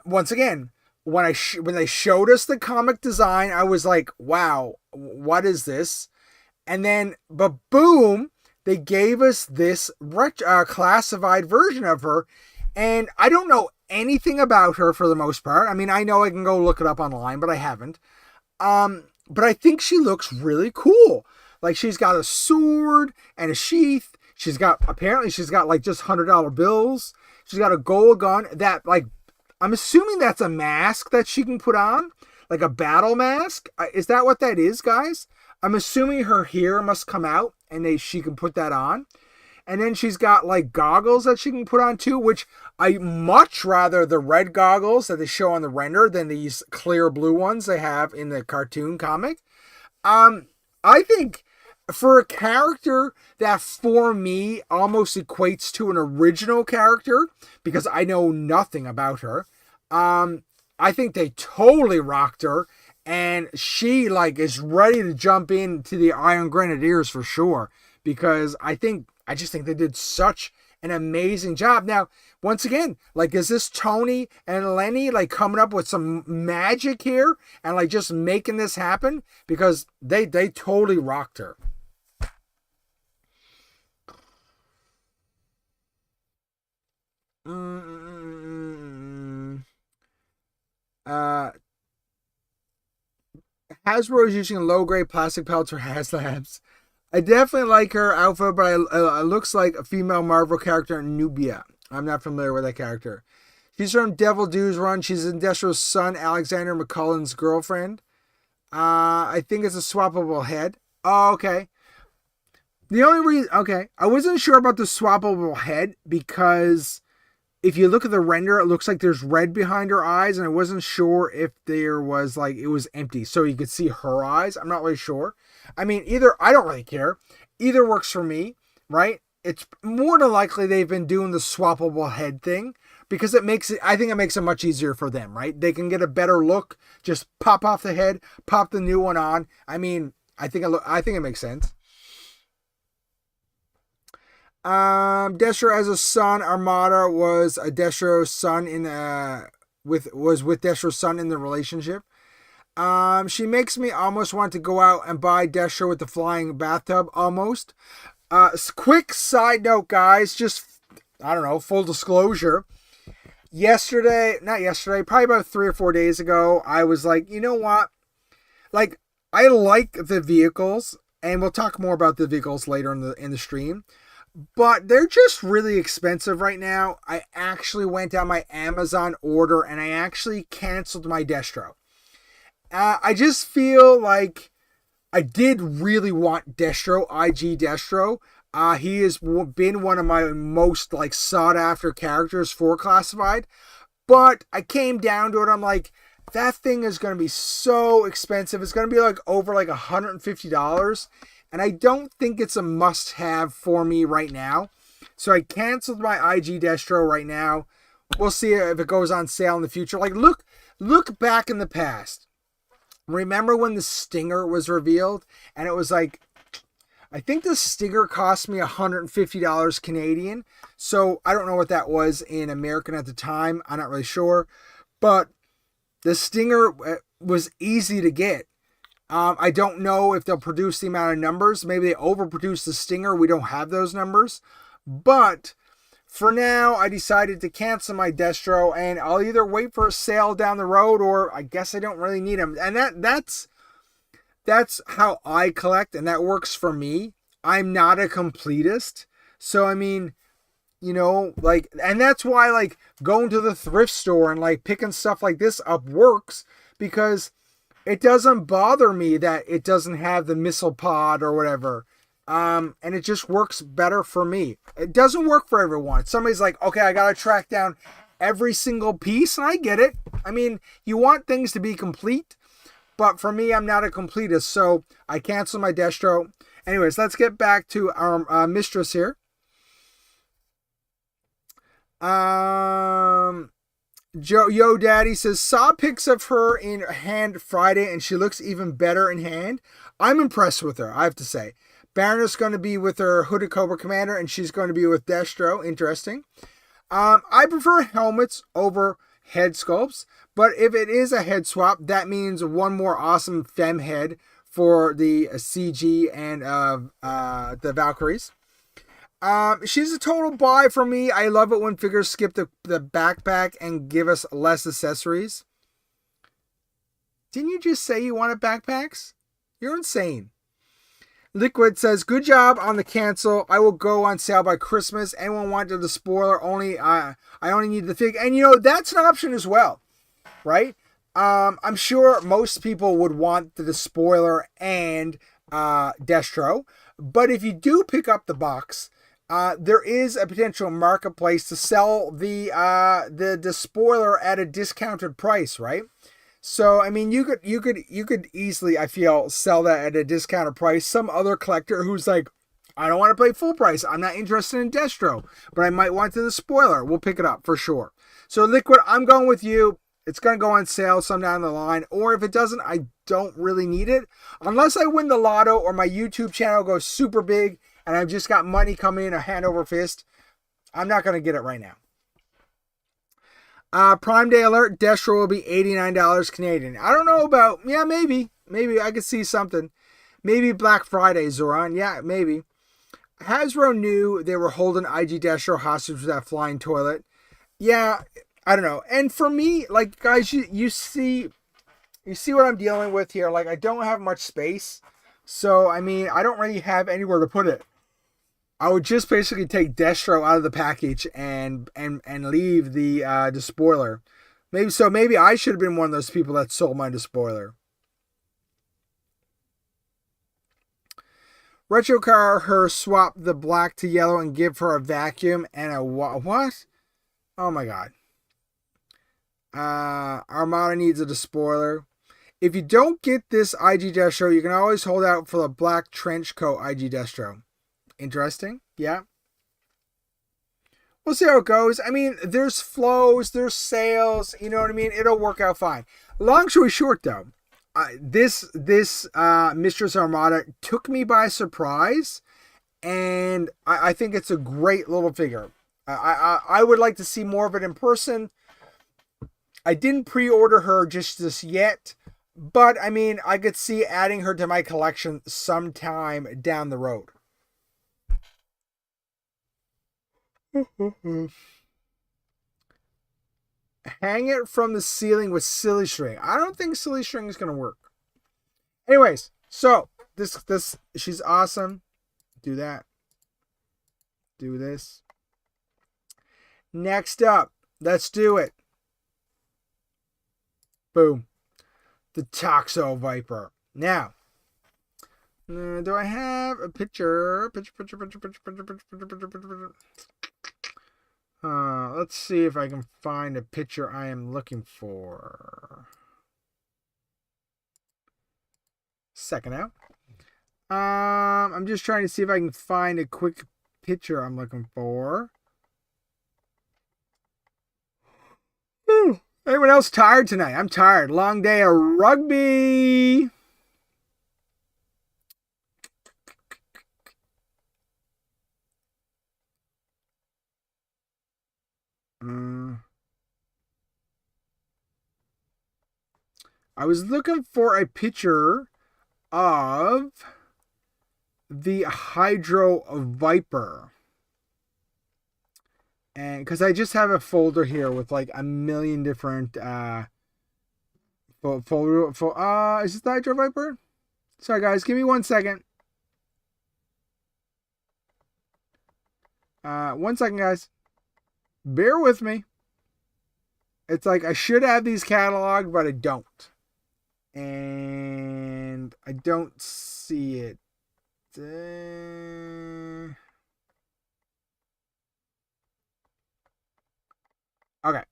S3: once again, when they showed us the comic design, I was like, wow, what is this? And then, but boom, they gave us this Classified version of her. And I don't know anything about her for the most part. I mean, I know I can go look it up online, but I haven't. But I think she looks really cool. Like, she's got a sword and a sheath. Apparently she's got like just $100 bills. She's got a gold gun that, like, I'm assuming that's a mask that she can put on, like a battle mask. Is that what that is, guys? I'm assuming her hair must come out and she can put that on. And then she's got like goggles that she can put on too, which I much rather the red goggles that they show on the render than these clear blue ones they have in the cartoon comic. I think for a character that for me almost equates to an original character, because I know nothing about her, I think they totally rocked her, and she like is ready to jump into the Iron Grenadiers for sure, because I just think they did such an amazing job. Now, once again, like, is this Tony and Lenny like coming up with some magic here and like just making this happen? Because they totally rocked her. Hasbro is using low-grade plastic pellets for HasLabs. I definitely like her outfit, but it looks like a female Marvel character, Nubia. I'm not familiar with that character. She's from Devil Dew's run. She's Industrial's son, Alexander McCullen's girlfriend. I think it's a swappable head. Oh, okay. The only reason... Okay. I wasn't sure about the swappable head because if you look at the render, it looks like there's red behind her eyes, and I wasn't sure if there was, like, it was empty, so you could see her eyes. I'm not really sure. I mean, either, I don't really care. Either works for me, right? It's more than likely they've been doing the swappable head thing because it makes it, I think it makes it much easier for them, right? They can get a better look, just pop off the head, pop the new one on. I mean, I think it makes sense. Destro as a son, Armada was a Destro's son with Destro's son in the relationship. She makes me almost want to go out and buy Destro with the flying bathtub almost. Quick side note, guys, just, I don't know, full disclosure. Not yesterday, probably about 3 or 4 days ago, I was like, you know what? Like, I like the vehicles, and we'll talk more about the vehicles later in the stream. But they're just really expensive right now. I actually went down my Amazon order and I actually canceled my Destro. I just feel like I did really want Destro, IG Destro. He has been one of my most like sought after characters for Classified. But I came down to it. I'm like, that thing is going to be so expensive. It's going to be like over like $150. And I don't think it's a must-have for me right now. So I canceled my IG Destro right now. We'll see if it goes on sale in the future. Like, look back in the past. Remember when the Stinger was revealed? And it was like, I think the Stinger cost me $150 Canadian. So I don't know what that was in American at the time. I'm not really sure. But the Stinger was easy to get. I don't know if they'll produce the amount of numbers. Maybe they overproduce the Stinger. We don't have those numbers. But for now, I decided to cancel my Destro, and I'll either wait for a sale down the road, or I guess I don't really need them. And that's how I collect, and that works for me. I'm not a completist. So, I mean, you know, like, and that's why, like, going to the thrift store and, like, picking stuff like this up works, because it doesn't bother me that it doesn't have the missile pod or whatever. And it just works better for me. It doesn't work for everyone. Somebody's like, okay, I got to track down every single piece. And I get it. I mean, you want things to be complete. But for me, I'm not a completist. So I canceled my Destro. Anyways, let's get back to our mistress here. Yo Daddy says, saw pics of her in hand Friday and she looks even better in hand. I'm impressed with her, I have to say. Baroness going to be with her Hooded Cobra Commander and she's going to be with Destro. Interesting. I prefer helmets over head sculpts, but if it is a head swap, that means one more awesome femme head for the CG and the Valkyries. She's a total buy for me. I love it when figures skip the backpack and give us less accessories. Didn't you just say you wanted backpacks? You're insane. Liquid says, good job on the cancel. I will go on sale by Christmas. Anyone wanted the spoiler? I only need the fig. And you know, that's an option as well, right? I'm sure most people would want the spoiler and Destro. But if you do pick up the box, there is a potential marketplace to sell the spoiler at a discounted price, right? So I mean, you could easily, I feel, sell that at a discounted price. Some other collector who's like, I don't want to pay full price. I'm not interested in Destro, but I might want the spoiler. We'll pick it up for sure. So Liquid, I'm going with you. It's going to go on sale some down the line. Or if it doesn't, I don't really need it. Unless I win the lotto or my YouTube channel goes super big and I've just got money coming in a hand over fist, I'm not going to get it right now. Prime Day alert, Destro will be $89 Canadian. I don't know about, yeah, maybe I could see something. Maybe Black Friday, Zoran. Yeah, maybe. Hasbro knew they were holding IG Destro hostage with that flying toilet. Yeah, I don't know. And for me, like, guys, you see what I'm dealing with here. Like, I don't have much space. So, I mean, I don't really have anywhere to put it. I would just basically take Destro out of the package and leave the spoiler. Maybe I should have been one of those people that sold my despoiler. Retro Car, her swap the black to yellow and give her a vacuum and a what? Oh my god. Armada needs a despoiler. If you don't get this IG Destro, you can always hold out for the black trench coat IG Destro. Interesting. Yeah. We'll see how it goes. I mean, there's flows, there's sales. You know what I mean? It'll work out fine. Long story short, though, this Mistress Armada took me by surprise, and I think it's a great little figure. I would like to see more of it in person. I didn't pre-order her just yet, but I mean, I could see adding her to my collection sometime down the road. Hang it from the ceiling with silly string. I don't think silly string is going to work. Anyways, so this she's awesome. Do that. Do this. Next up, let's do it. Boom. The Toxo Viper. Now, do I have a picture? Let's see if I can find a picture I am looking for. Second out. I'm just trying to see if I can find a quick picture I'm looking for. Anyone else tired tonight? I'm tired. Long day of rugby. I was looking for a picture of the Hydro Viper. And because I just have a folder here with like a million different is this the Hydro Viper? Sorry guys, give me 1 second. 1 second, guys. Bear with me. It's like I should have these cataloged, but I don't. And I don't see it. Okay.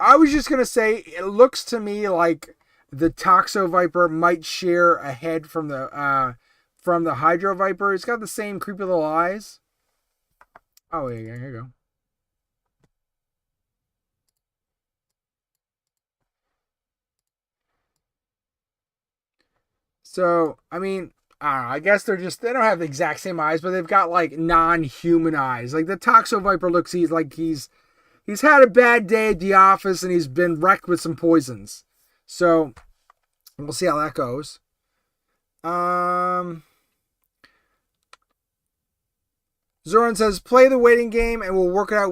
S3: I was just going to say, it looks to me like the Toxo Viper might share a head from the Hydro Viper. It's got the same creepy little eyes. Oh, yeah, here you go. So, I mean, I don't know. I guess they don't have the exact same eyes, but they've got like non-human eyes. Like the Toxo Viper looks, he's had a bad day at the office and he's been wrecked with some poisons. So, we'll see how that goes. Zoran says, play the waiting game and we'll work it out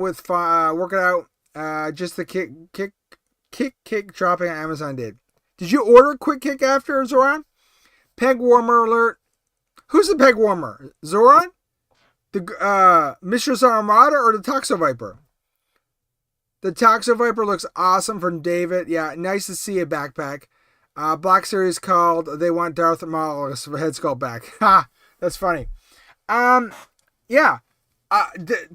S3: just the kick dropping on Amazon did. Did you order Quick Kick after, Zoran? Peg warmer alert. Who's the peg warmer? Zoran? The Mistress Armada or the Toxo Viper? The Toxo Viper looks awesome from David. Yeah, nice to see a backpack. Black Series called. They want Darth Maul's head sculpt back. Ha! That's funny. Yeah.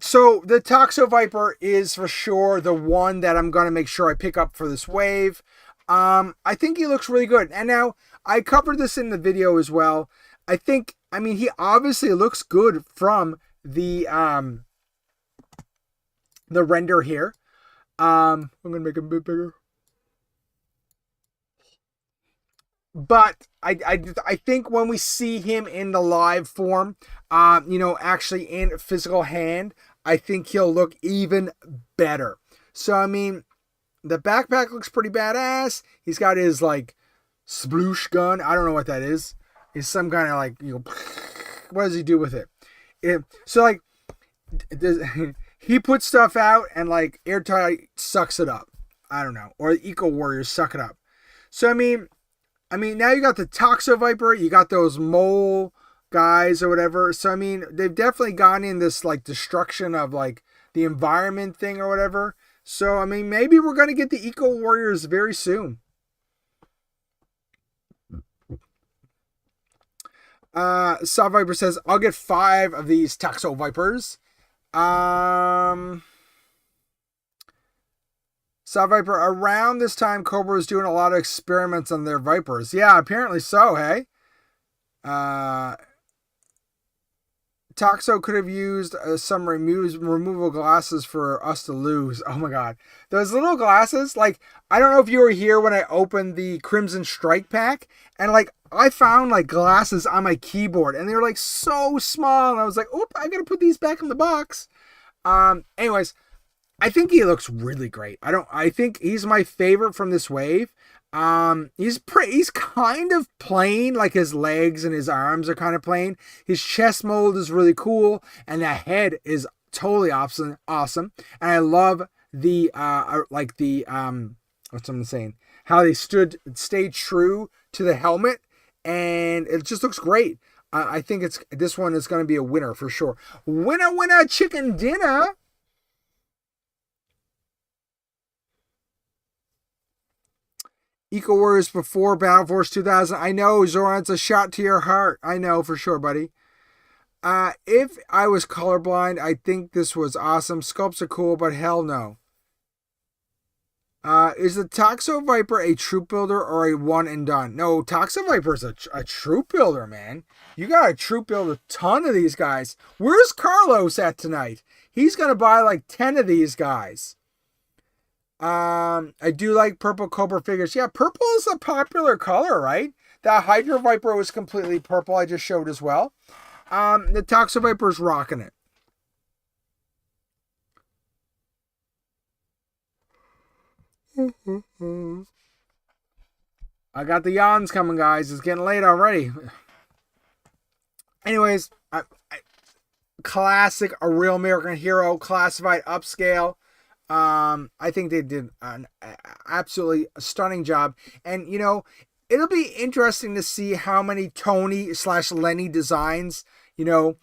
S3: So the Toxo Viper is for sure the one that I'm going to make sure I pick up for this wave. I think he looks really good. And now, I covered this in the video as well. I mean, he obviously looks good from the render here. I'm going to make him a bit bigger. But I think when we see him in the live form, actually in physical hand, I think he'll look even better. So, I mean, the backpack looks pretty badass. He's got his, like, sploosh gun. I don't know what that is. It's some kind of, like, what does he do with it? So, like, he puts stuff out and, like, Airtight sucks it up. I don't know. Or the Eco Warriors suck it up. So, I mean, now you got the Toxo Viper. You got those mole guys or whatever. So, I mean, they've definitely gone in this, like, destruction of, like, the environment thing or whatever. So, I mean, maybe we're going to get the Eco Warriors very soon. Saw Viper says, I'll get 5 of these Toxo Vipers. Saw Viper, around this time, Cobra was doing a lot of experiments on their Vipers. Yeah, apparently so, hey? Toxo could have used some removable glasses for us to lose. Oh my god. Those little glasses, like, I don't know if you were here when I opened the Crimson Strike pack, and, like, I found, like, glasses on my keyboard, and they were, like, so small, and I was like, oop, I gotta put these back in the box. Anyways, I think he looks really great. I think he's my favorite from this wave. He's kind of plain, like his legs and his arms are kind of plain. His chest mold is really cool, and that head is totally awesome. And I love the what's I'm saying? How they stayed true to the helmet, and it just looks great. I think this one is going to be a winner for sure. Winner, chicken dinner. Eco Warriors before Battle Force 2000. I know, Zoran, it's a shot to your heart. I know for sure, buddy. If I was colorblind, I think this was awesome. Sculpts are cool, but hell no. Is the Toxo Viper a troop builder or a one and done? No, Toxo Viper is a troop builder, man. You got to troop build a ton of these guys. Where's Carlos at tonight? He's going to buy like 10 of these guys. I do like purple Cobra figures. Yeah, purple is a popular color, right? That Hydra Viper was completely purple. I just showed as well. The Toxo Viper is rocking it. I got the yawns coming, guys. It's getting late already. Anyways, classic, a real American hero, classified upscale. I think they did an absolutely stunning job. And, you know, it'll be interesting to see how many Tony/Lenny designs, you know,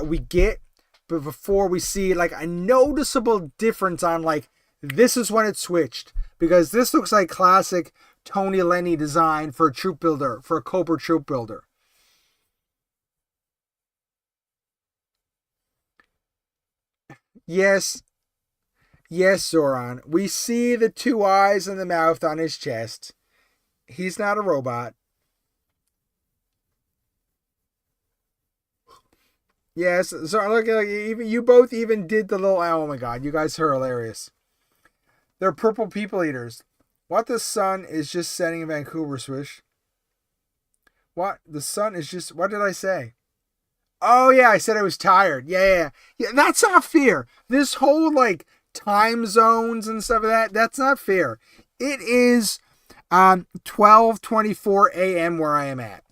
S3: we get. But before we see, like, a noticeable difference on, like, this is when it switched. Because this looks like classic Tony Lenny design for a troop builder, for a Cobra troop builder. Yes, Zoran. We see the 2 eyes and the mouth on his chest. He's not a robot. Yes, Zoran, look, even you both even did the little, oh my god, you guys are hilarious. They're purple people eaters. What the sun is just setting in Vancouver, Swish. What? The sun is just, what did I say? Oh yeah, I said I was tired. Yeah, that's not fair. This whole, like, time zones and stuff like that's not fair. It is 12:24 a.m. where I am at.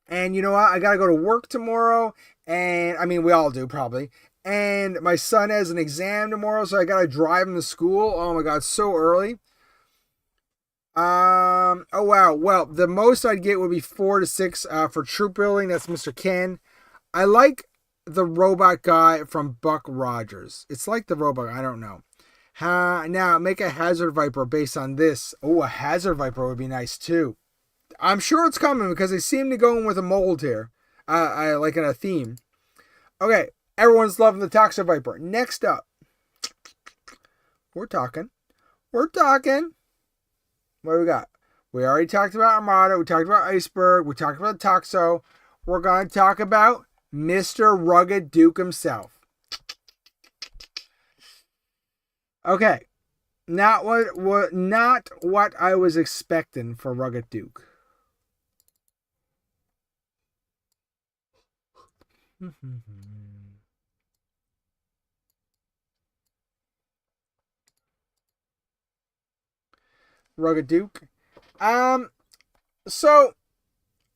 S3: And you know what? I got to go to work tomorrow. And, I mean, we all do probably. And my son has an exam tomorrow, so I got to drive him to school. Oh my God, so early. Oh wow. Well, the most I'd get would be 4 to 6 for troop building. That's Mr. Ken. I like the robot guy from Buck Rogers. It's like the robot. I don't know. Now make a Hazard Viper based on this. Oh, a Hazard Viper would be nice too. I'm sure it's coming because they seem to go in with a mold here. I like in a theme. Okay, everyone's loving the Toxo Viper. Next up, we're talking. What do we got? We already talked about Armada. We talked about Iceberg. We talked about Toxo. We're going to talk about Mr. Rugged Duke himself. Okay, not what I was expecting for Rugged Duke. Rugged Duke. So,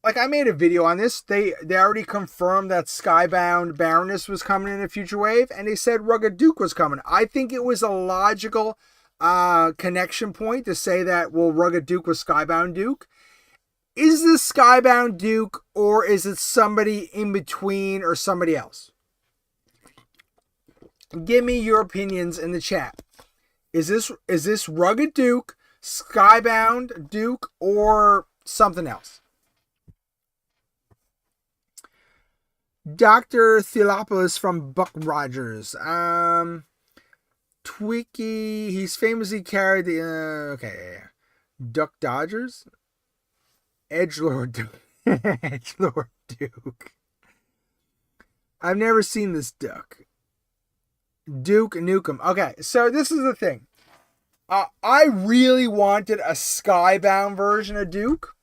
S3: like, I made a video on this. They already confirmed that Skybound Baroness was coming in a future wave, and they said Rugged Duke was coming. I think it was a logical connection point to say that, well, Rugged Duke was Skybound Duke. Is this Skybound Duke, or is it somebody in between or somebody else? Give me your opinions in the chat. Is this Rugged Duke, Skybound Duke, or something else? Dr. Theophilus from Buck Rogers. Tweaky. He's famously carried the Duck Dodgers. Edgelord Duke. Edgelord Duke. I've never seen this duck. Duke Nukem. Okay, so this is the thing. I really wanted a Skybound version of Duke.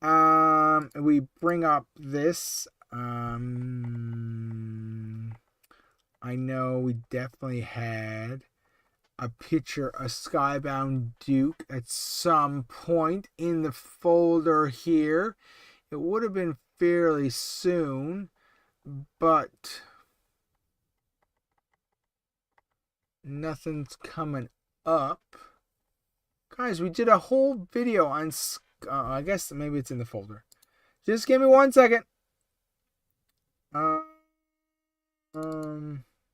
S3: We bring up this. I know we definitely had a picture of Skybound Duke at some point in the folder here. It would have been fairly soon, but nothing's coming up. Guys, we did a whole video on I guess maybe it's in the folder. Just give me 1 second.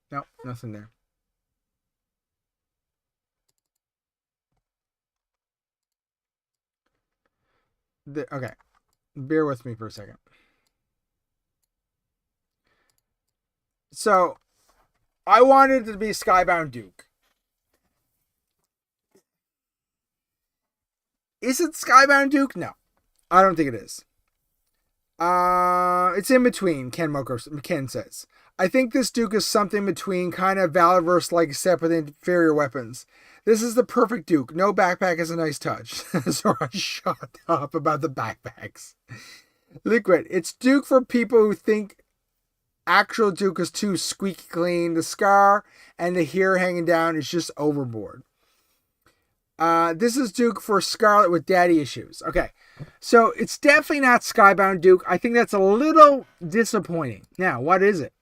S3: No, nothing there. Okay, bear with me for a second. So, I wanted it to be Skybound Duke. Is it Skybound Duke? No, I don't think it is. It's in between, Ken says. I think this Duke is something between kind of Valorverse-like except with inferior weapons. This is the perfect Duke. No backpack is a nice touch. So I shut up about the backpacks. Liquid. It's Duke for people who think actual Duke is too squeaky clean. The scar and the hair hanging down is just overboard. This is Duke for Scarlet with daddy issues. Okay, so it's definitely not Skybound Duke. I think that's a little disappointing. Now, what is it?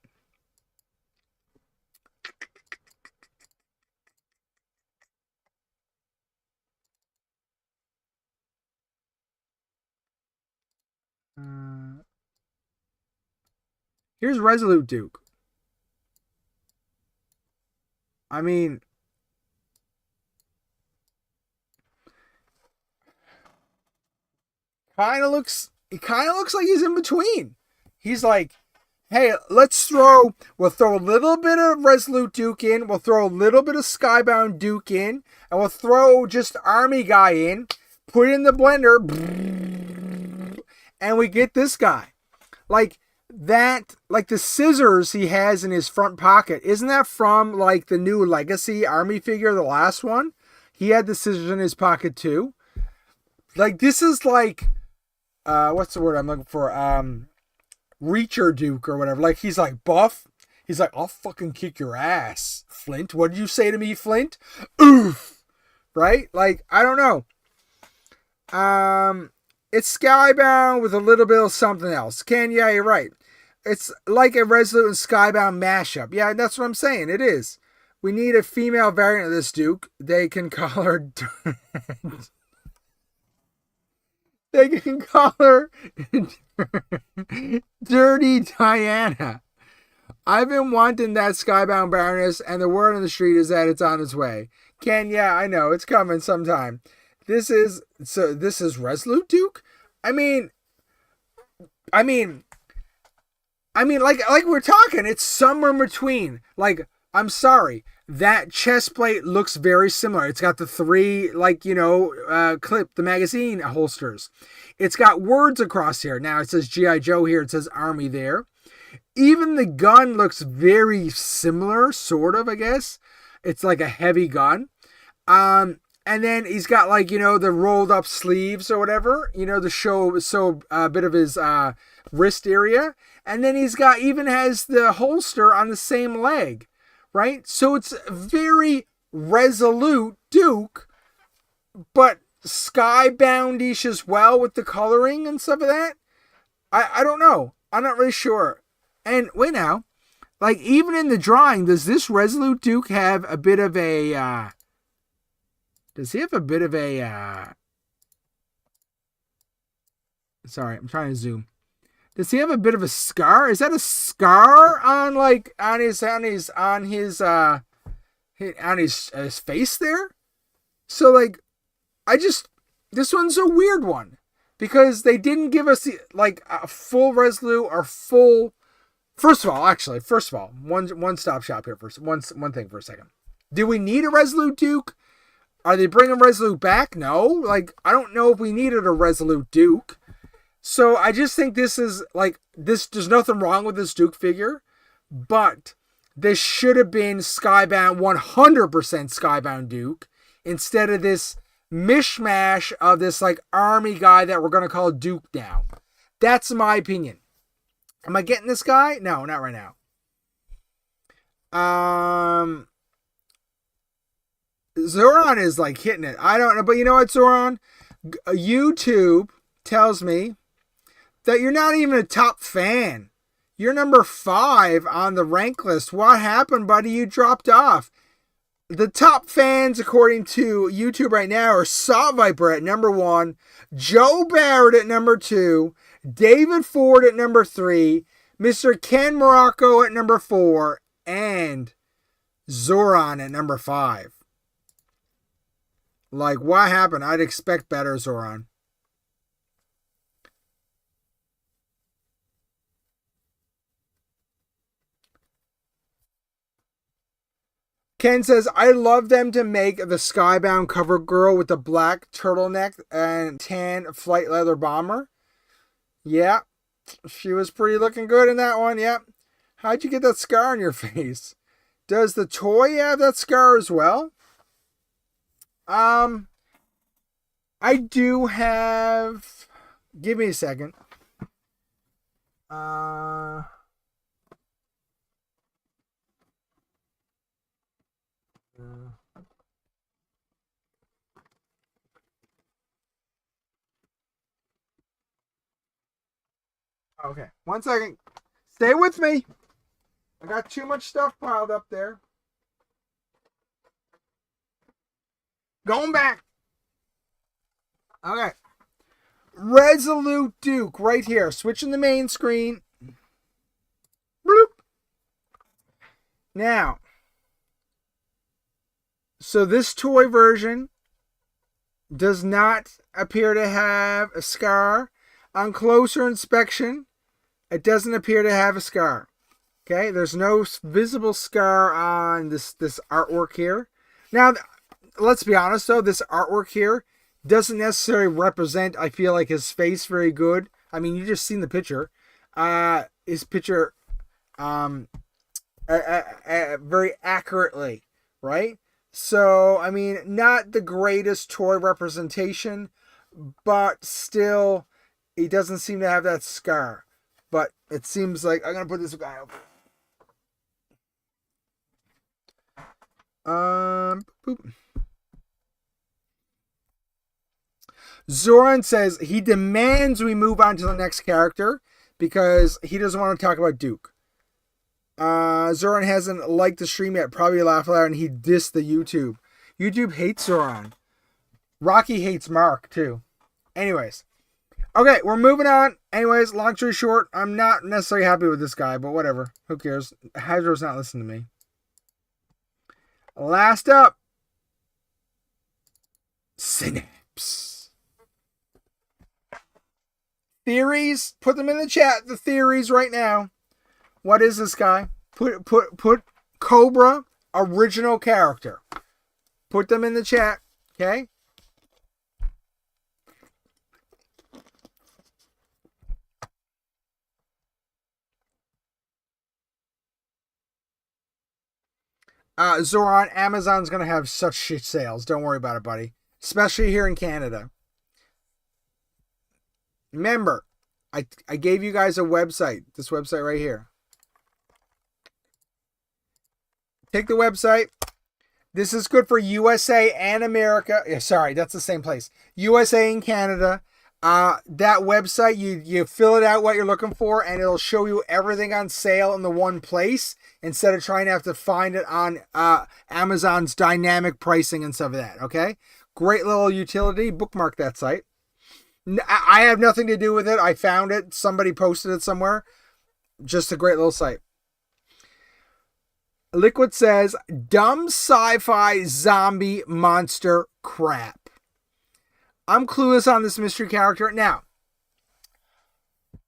S3: Here's Resolute Duke. I mean, he kind of looks like he's in between. He's like, hey, we'll throw a little bit of Resolute Duke in, we'll throw a little bit of Skybound Duke in, and we'll throw just Army Guy in, put it in the blender, and we get this guy. Like that, like the scissors he has in his front pocket, isn't that from like the new Legacy Army figure, the last one? He had the scissors in his pocket too. Like this is like, what's the word I'm looking for? Reacher Duke or whatever. Like he's like buff. He's like, I'll fucking kick your ass, Flint. What did you say to me, Flint? Oof. Right? Like, I don't know. It's Skybound with a little bit of something else. Yeah, you're right. It's like a Resolute and Skybound mashup. Yeah, that's what I'm saying. It is. We need a female variant of this Duke. They can call her... They can call her Dirty Diana. I've been wanting that Skybound Baroness, and the word on the street is that it's on its way. Yeah, I know. It's coming sometime. This is Resolute Duke? I mean, like we're talking, it's somewhere in between. Like, I'm sorry, that chest plate looks very similar. It's got the three, the magazine holsters. It's got words across here. Now it says G.I. Joe here. It says Army there. Even the gun looks very similar, sort of, I guess. It's like a heavy gun. And then he's got the rolled up sleeves or whatever, to show a bit of his wrist area. And then has the holster on the same leg, right? So it's very Resolute Duke, but skyboundish as well with the coloring and stuff of that. I don't know. I'm not really sure. And wait now, like even in the drawing, does this Resolute Duke have a bit of a? Does he have a bit of a? Sorry, I'm trying to zoom. Does he have a bit of a scar? Is that a scar on his face there? So like, this one's a weird one because they didn't give us like a full Resolute or full. First of all, one stop shop here first. One thing for a second. Do we need a Resolute Duke? Are they bringing Resolute back? No. Like, I don't know if we needed a Resolute Duke. So I just think this is like this. There's nothing wrong with this Duke figure, but this should have been Skybound, 100% Skybound Duke, instead of this mishmash of this like army guy that we're gonna call Duke now. That's my opinion. Am I getting this guy? No, not right now. Zoran is like hitting it. I don't know, but you know what, Zoran? YouTube tells me that you're not even a top fan. You're number 5 on the rank list. What happened, buddy? You dropped off. The top fans, according to YouTube right now, are Saw Viper at number 1, Joe Barrett at number 2, David Ford at number 3, Mr. Ken Morocco at number 4, and Zoran at number 5. Like, what happened? I'd expect better, Zoran. Ken says, I love them to make the Skybound cover girl with the black turtleneck and tan flight leather bomber. Yeah, she was pretty looking good in that one. Yep. How'd you get that scar on your face? Does the toy have that scar as well? I do have... Give me a second. Okay, 1 second. Stay with me. I got too much stuff piled up there. Going back. Okay. Resolute Duke right here. Switching the main screen. Bloop. Now, so this toy version does not appear to have a scar. On closer inspection, it doesn't appear to have a scar. Okay, there's no visible scar on this artwork here. Now, let's be honest though, this artwork here doesn't necessarily represent, I feel like, his face very good. I mean, you just seen the picture. His picture very accurately, right? So, I mean, not the greatest toy representation, but still, he doesn't seem to have that scar. But it seems like, I'm going to put this guy over. Boop. Zoran says he demands we move on to the next character because he doesn't want to talk about Duke. Zoran hasn't liked the stream yet. Probably laugh loud, and he dissed the YouTube. YouTube hates Zoran. Rocky hates Mark too. Anyways, okay, we're moving on. Anyways, long story short, I'm not necessarily happy with this guy, but whatever. Who cares? Hasbro's not listening to me. Last up, Synapse. Theories? Put them in the chat. The theories right now. What is this guy? Put Cobra original character. Put them in the chat. Okay. Zoran, Amazon's going to have such shit sales. Don't worry about it, buddy. Especially here in Canada. Remember, I gave you guys a website. This website right here. Take the website. This is good for USA and America. Sorry, that's the same place. USA and Canada. That website, you fill it out what you're looking for, and it'll show you everything on sale in the one place instead of trying to have to find it on Amazon's dynamic pricing and stuff like that. Okay, great little utility. Bookmark that site. I have nothing to do with it. I found it. Somebody posted it somewhere. Just a great little site. Liquid says, dumb sci-fi zombie monster crap. I'm clueless on this mystery character. Now,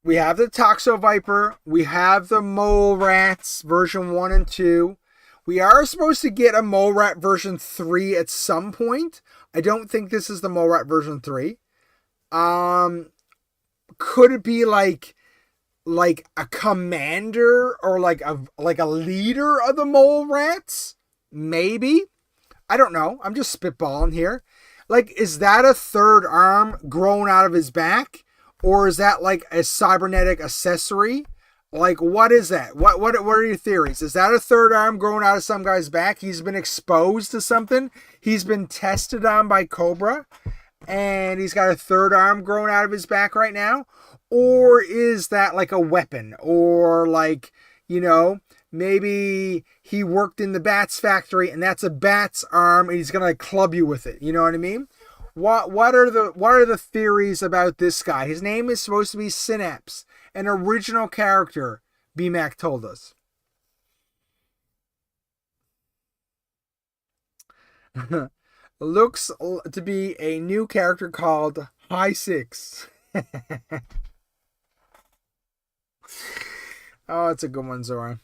S3: we have the Toxo Viper. We have the Mole Rats version 1 and 2. We are supposed to get a Mole Rat version 3 at some point. I don't think this is the Mole Rat version 3. Could it be like a commander or like a leader of the Mole Rats? Maybe. I don't know. I'm just spitballing here. Like, is that a third arm grown out of his back? Or is that like a cybernetic accessory? Like, what is that? What are your theories? Is that a third arm grown out of some guy's back? He's been exposed to something. He's been tested on by Cobra. And he's got a third arm grown out of his back right now? Or is that like a weapon? Or like, maybe he worked in the Bats factory and that's a Bat's arm and he's going to like club you with it. You know what I mean? What are the theories about this guy? His name is supposed to be Synapse, an original character, BMAC told us. Looks to be a new character called High Six. Oh, it's a good one, Zora.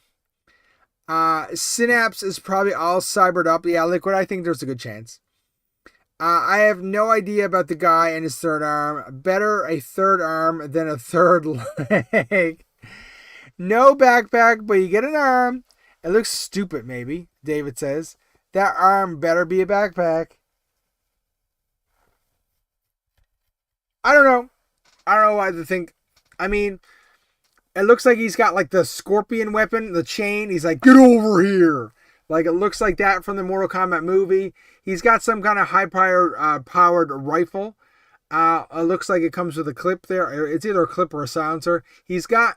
S3: Synapse is probably all cybered up. Yeah, Liquid, I think there's a good chance. I have no idea about the guy and his third arm. Better a third arm than a third leg. No backpack, but you get an arm. It looks stupid, maybe, David says. That arm better be a backpack. I don't know. I don't know what to think. I mean, it looks like he's got like the scorpion weapon, the chain. He's like, get over here. Like, it looks like that from the Mortal Kombat movie. He's got some kind of high-powered rifle. It looks like it comes with a clip there. It's either a clip or a silencer. He's got,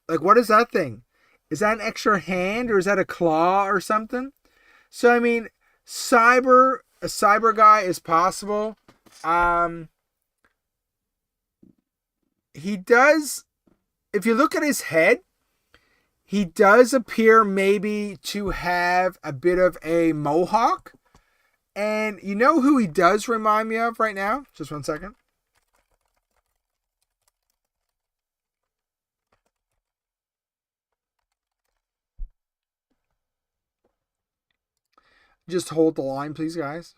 S3: like, what is that thing? Is that an extra hand or is that a claw or something? So, I mean, a cyber guy is possible. He does, if you look at his head, he does appear maybe to have a bit of a mohawk. And you know who he does remind me of right now? Just 1 second. Just hold the line, please, guys.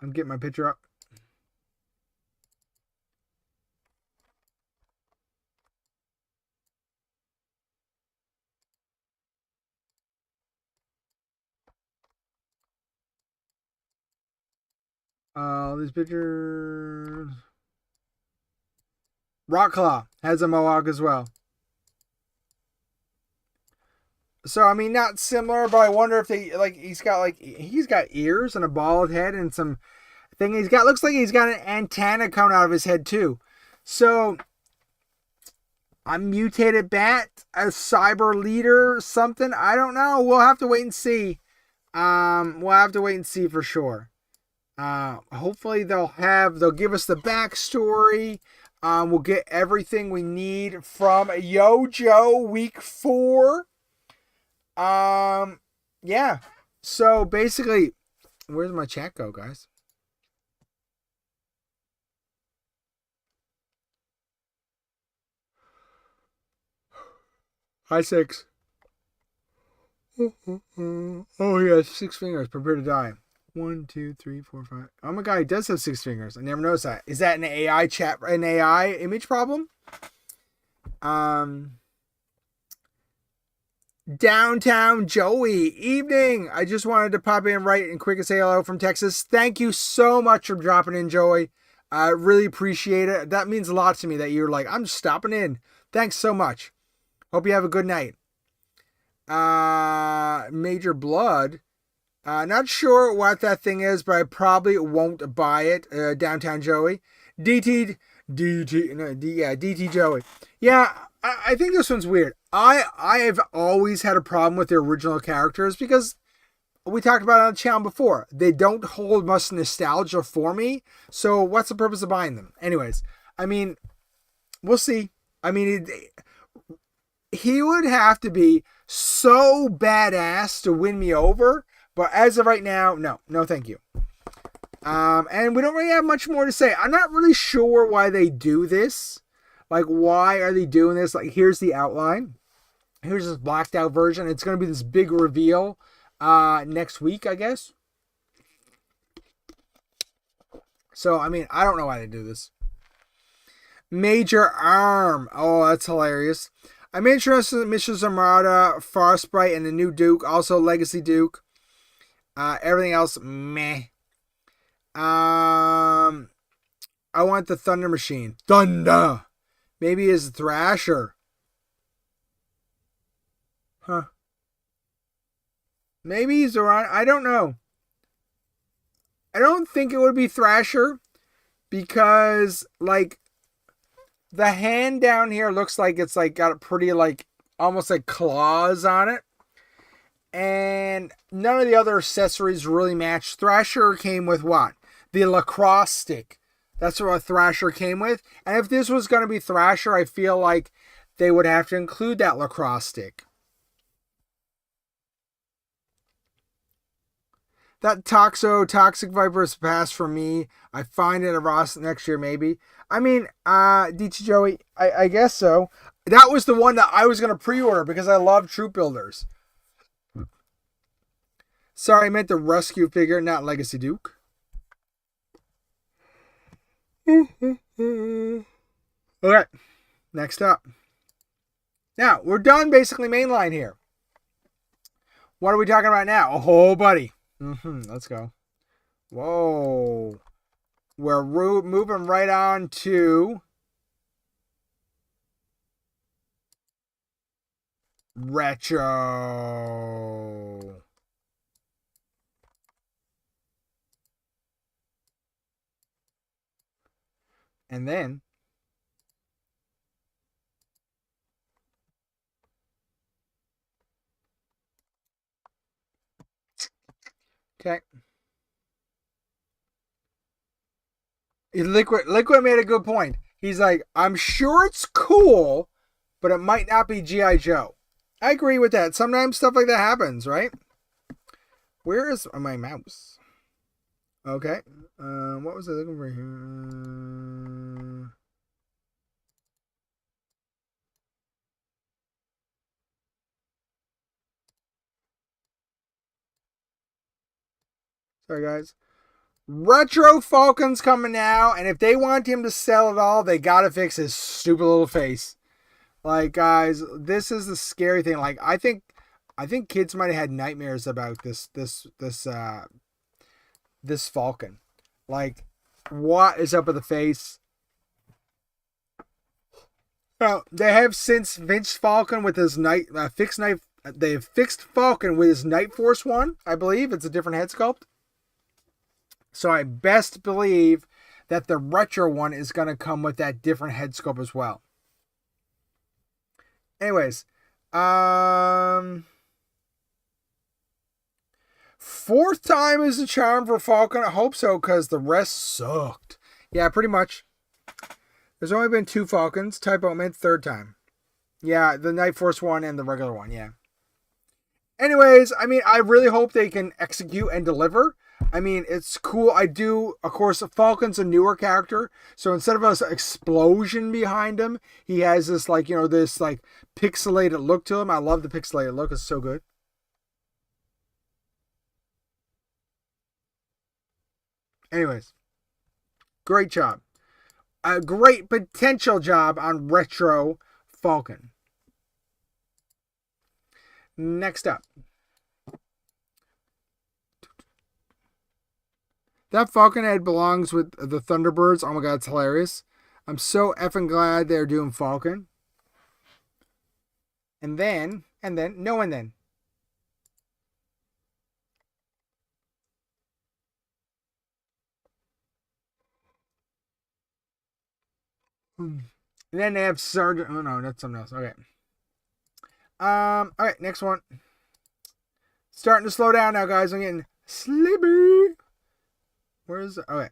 S3: I'm getting my picture up. These pictures. Rockclaw has a mohawk as well. So, I mean, not similar, but I wonder if they, like, he's got ears and a bald head and some thing. Looks like he's got an antenna coming out of his head, too. So, a mutated bat, a cyber leader, something. I don't know. We'll have to wait and see. We'll have to wait and see for sure. Hopefully they'll give us the backstory. We'll get everything we need from Yojo week 4. Yeah. So basically, where's my chat go, guys? Hi, 6. Oh, he has 6 fingers. Prepare to die. 1, 2, 3, 4, 5. Oh my god, he does have 6 fingers. I never noticed that. Is that an AI image problem? Downtown Joey, evening. I just wanted to pop in right and quick and say hello from Texas. Thank you so much for dropping in, Joey. I really appreciate it. That means a lot to me that you're like, I'm just stopping in. Thanks so much. Hope you have a good night. Major Blood. Not sure what that thing is, but I probably won't buy it. Downtown Joey. DT Joey. Yeah, I think this one's weird. I've always had a problem with the original characters because we talked about it on the channel before. They don't hold much nostalgia for me. So what's the purpose of buying them? Anyways, I mean, we'll see. I mean, he would have to be so badass to win me over. But as of right now, no, thank you. And we don't really have much more to say. I'm not really sure why they do this. Like, why are they doing this? Like, here's the outline. Here's this blacked out version. It's going to be this big reveal next week, I guess. So, I mean, I don't know why they do this. Major Arm. Oh, that's hilarious. I'm interested in Mrs. Armada, Farsprite, and the new Duke. Also, Legacy Duke. Everything else, meh. I want the Thunder Machine. Thunder! Maybe it's Thrasher. Huh. Maybe he's around. I don't know. I don't think it would be Thrasher because, like, the hand down here looks like it's, like, got a pretty, like, almost like claws on it. And none of the other accessories really match. Thrasher came with what? The lacrosse stick. That's what Thrasher came with. And if this was going to be Thrasher, I feel like they would have to include that lacrosse stick. That Toxic Viper's pass for me. I find it a Ross next year, maybe. I mean, DT Joey, I guess so. That was the one that I was going to pre-order because I love Troop Builders. Sorry, I meant the rescue figure, not Legacy Duke. Okay, next up. Now, we're done basically mainline here. What are we talking about now? Oh, buddy. Let's go. Whoa. We're moving right on to retro. And then okay. Liquid made a good point. He's like, I'm sure it's cool, but it might not be G.I. Joe. I agree with that. Sometimes stuff like that happens, right? Where is my mouse? Okay. What was I looking for here? Sorry, guys. Retro Falcon's coming now, and if they want him to sell it all, they gotta fix his stupid little face. Like, guys, this is the scary thing. Like, I think kids might have had nightmares about this Falcon. Like, what is up with the face? Well, they have since Vince Falcon with his fixed knife. They have fixed Falcon with his Night Force one. I believe it's a different head sculpt. So I best believe that the retro one is going to come with that different head sculpt as well. Anyways, fourth time is the charm for Falcon. I hope so, because the rest sucked. Yeah, pretty much. There's only been 2 Falcons. Typo meant third time. Yeah, the Night Force one and the regular one, yeah. Anyways, I mean, I really hope they can execute and deliver. I mean, it's cool. I do, of course, Falcon's a newer character. So instead of an explosion behind him, he has this, like, you know, this, like, pixelated look to him. I love the pixelated look. It's so good. Anyways, great job. A great potential job on Retro Falcon. Next up. That Falcon head belongs with the Thunderbirds. Oh my god, it's hilarious. I'm so effing glad they're doing Falcon. And then. And then they have Sergeant. Oh no, that's something else. Okay. Alright, next one. Starting to slow down now, guys. I'm getting sleepy. Where's it? Okay.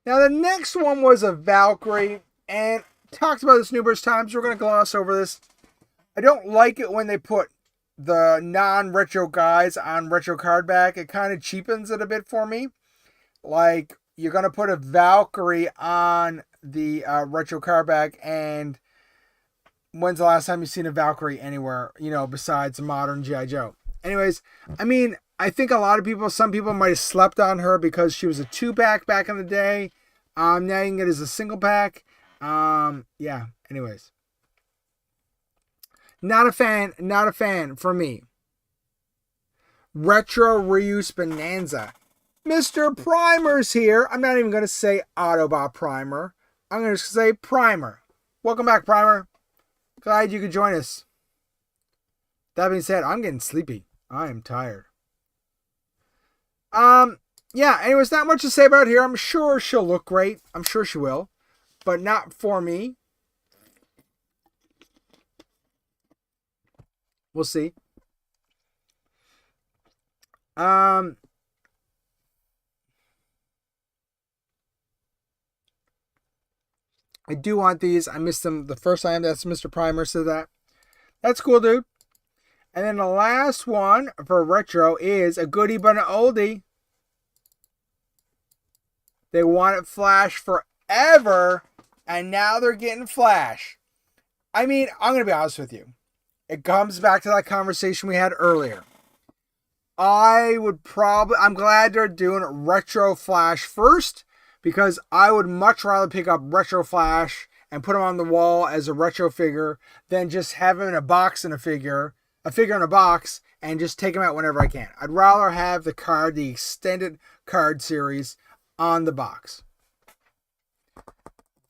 S3: Now the next one was a Valkyrie, and talked about this numerous times. We're gonna gloss over this. I don't like it when they put the non-retro guys on retro card back. It kind of cheapens it a bit for me. Like, you're going to put a Valkyrie on the retro card back, and when's the last time you've seen a Valkyrie anywhere, besides modern G.I. Joe? Anyways, I mean, I think some people might have slept on her because she was a 2-pack back in the day. Now you can get it as a single pack. Yeah, anyways. Not a fan for me. Retro Reuse Bonanza. Mr. Primer's here. I'm not even going to say Autobot Primer. I'm going to say Primer. Welcome back, Primer. Glad you could join us. That being said, I'm getting sleepy. I am tired. Yeah, anyways, not much to say about here. I'm sure she'll look great. I'm sure she will. But not for me. We'll see. I do want these. I missed them the first time. That's Mr. Primer said that. That's cool, dude. And then the last one for retro is a goodie but an oldie. They wanted Flash forever, and now they're getting Flash. I mean, I'm going to be honest with you. It comes back to that conversation we had earlier. I'm glad they're doing Retro Flash first, because I would much rather pick up Retro Flash and put him on the wall as a retro figure than just have him in a box and a figure in a box, and just take him out whenever I can. I'd rather have the extended card series on the box.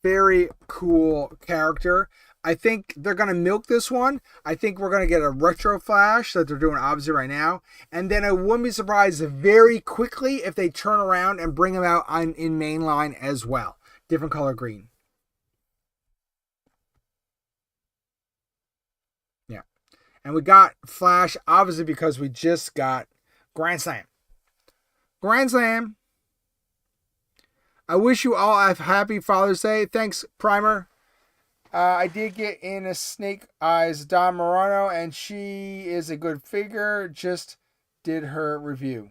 S3: Very cool character. I think they're going to milk this one. I think we're going to get a Retro Flash that they're doing obviously right now. And then I wouldn't be surprised very quickly if they turn around and bring him out in mainline as well. Different color green. Yeah. And we got Flash obviously because we just got Grand Slam. Grand Slam. I wish you all a happy Father's Day. Thanks, Primer. I did get in a Snake Eyes Don Morano, and she is a good figure. Just did her review.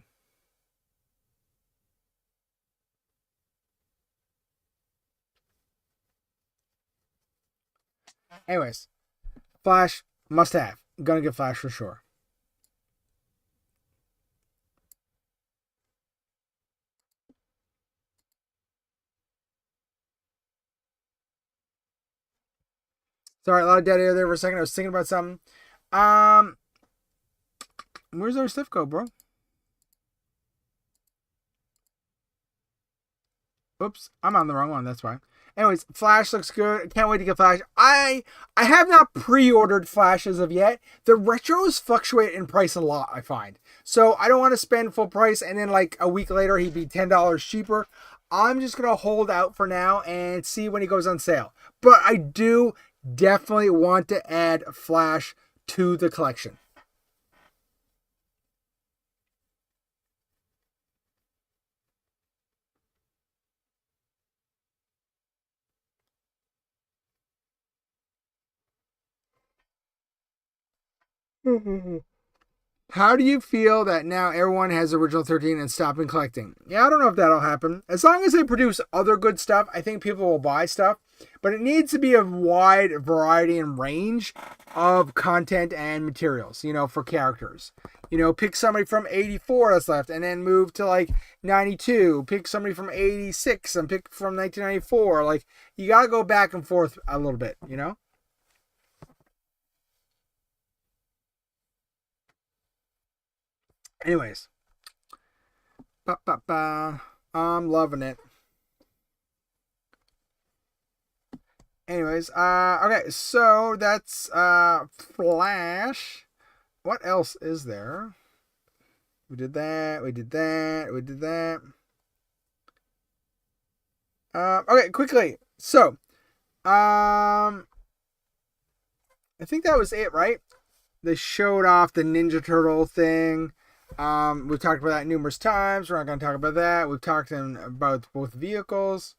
S3: Anyways, Flash, must have. I'm gonna get Flash for sure. Sorry, a lot of dead air there for a second. I was thinking about something. Where's our stuff go, bro? Oops, I'm on the wrong one. That's why. Anyways, Flash looks good. Can't wait to get Flash. I have not pre-ordered Flash as of yet. The retros fluctuate in price a lot, I find. So I don't want to spend full price and then like a week later he'd be $10 cheaper. I'm just going to hold out for now and see when he goes on sale. But I do definitely want to add Flash to the collection. How do you feel that now everyone has Original 13 and stopping collecting? Yeah, I don't know if that'll happen. As long as they produce other good stuff, I think people will buy stuff. But it needs to be a wide variety and range of content and materials, for characters. Pick somebody from 84 that's left and then move to like 92. Pick somebody from 86 and pick from 1994. Like, you got to go back and forth a little bit, Anyways. I'm loving it. Anyways, okay, so that's Flash. What else is there? We did that. Okay, quickly. So, I think that was it, right? They showed off the Ninja Turtle thing. We've talked about that numerous times. We're not going to talk about that. We've talked about both vehicles.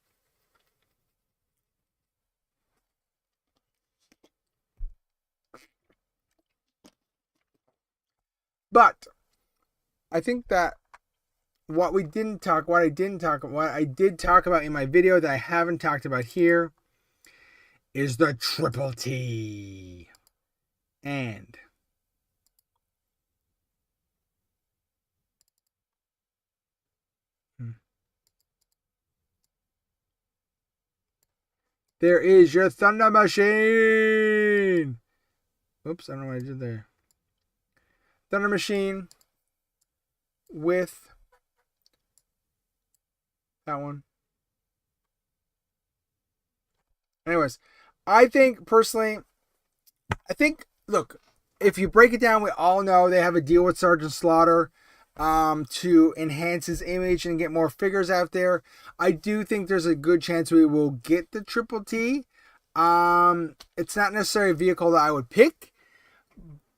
S3: But I think that what I did talk about in my video that I haven't talked about here is the Triple T. And there is your Thunder Machine. Oops, I don't know what I did there. Thunder Machine with that one. Anyways, I think personally, look, if you break it down, we all know they have a deal with Sergeant Slaughter to enhance his image and get more figures out there. I do think there's a good chance we will get the Triple T. It's not necessarily a vehicle that I would pick,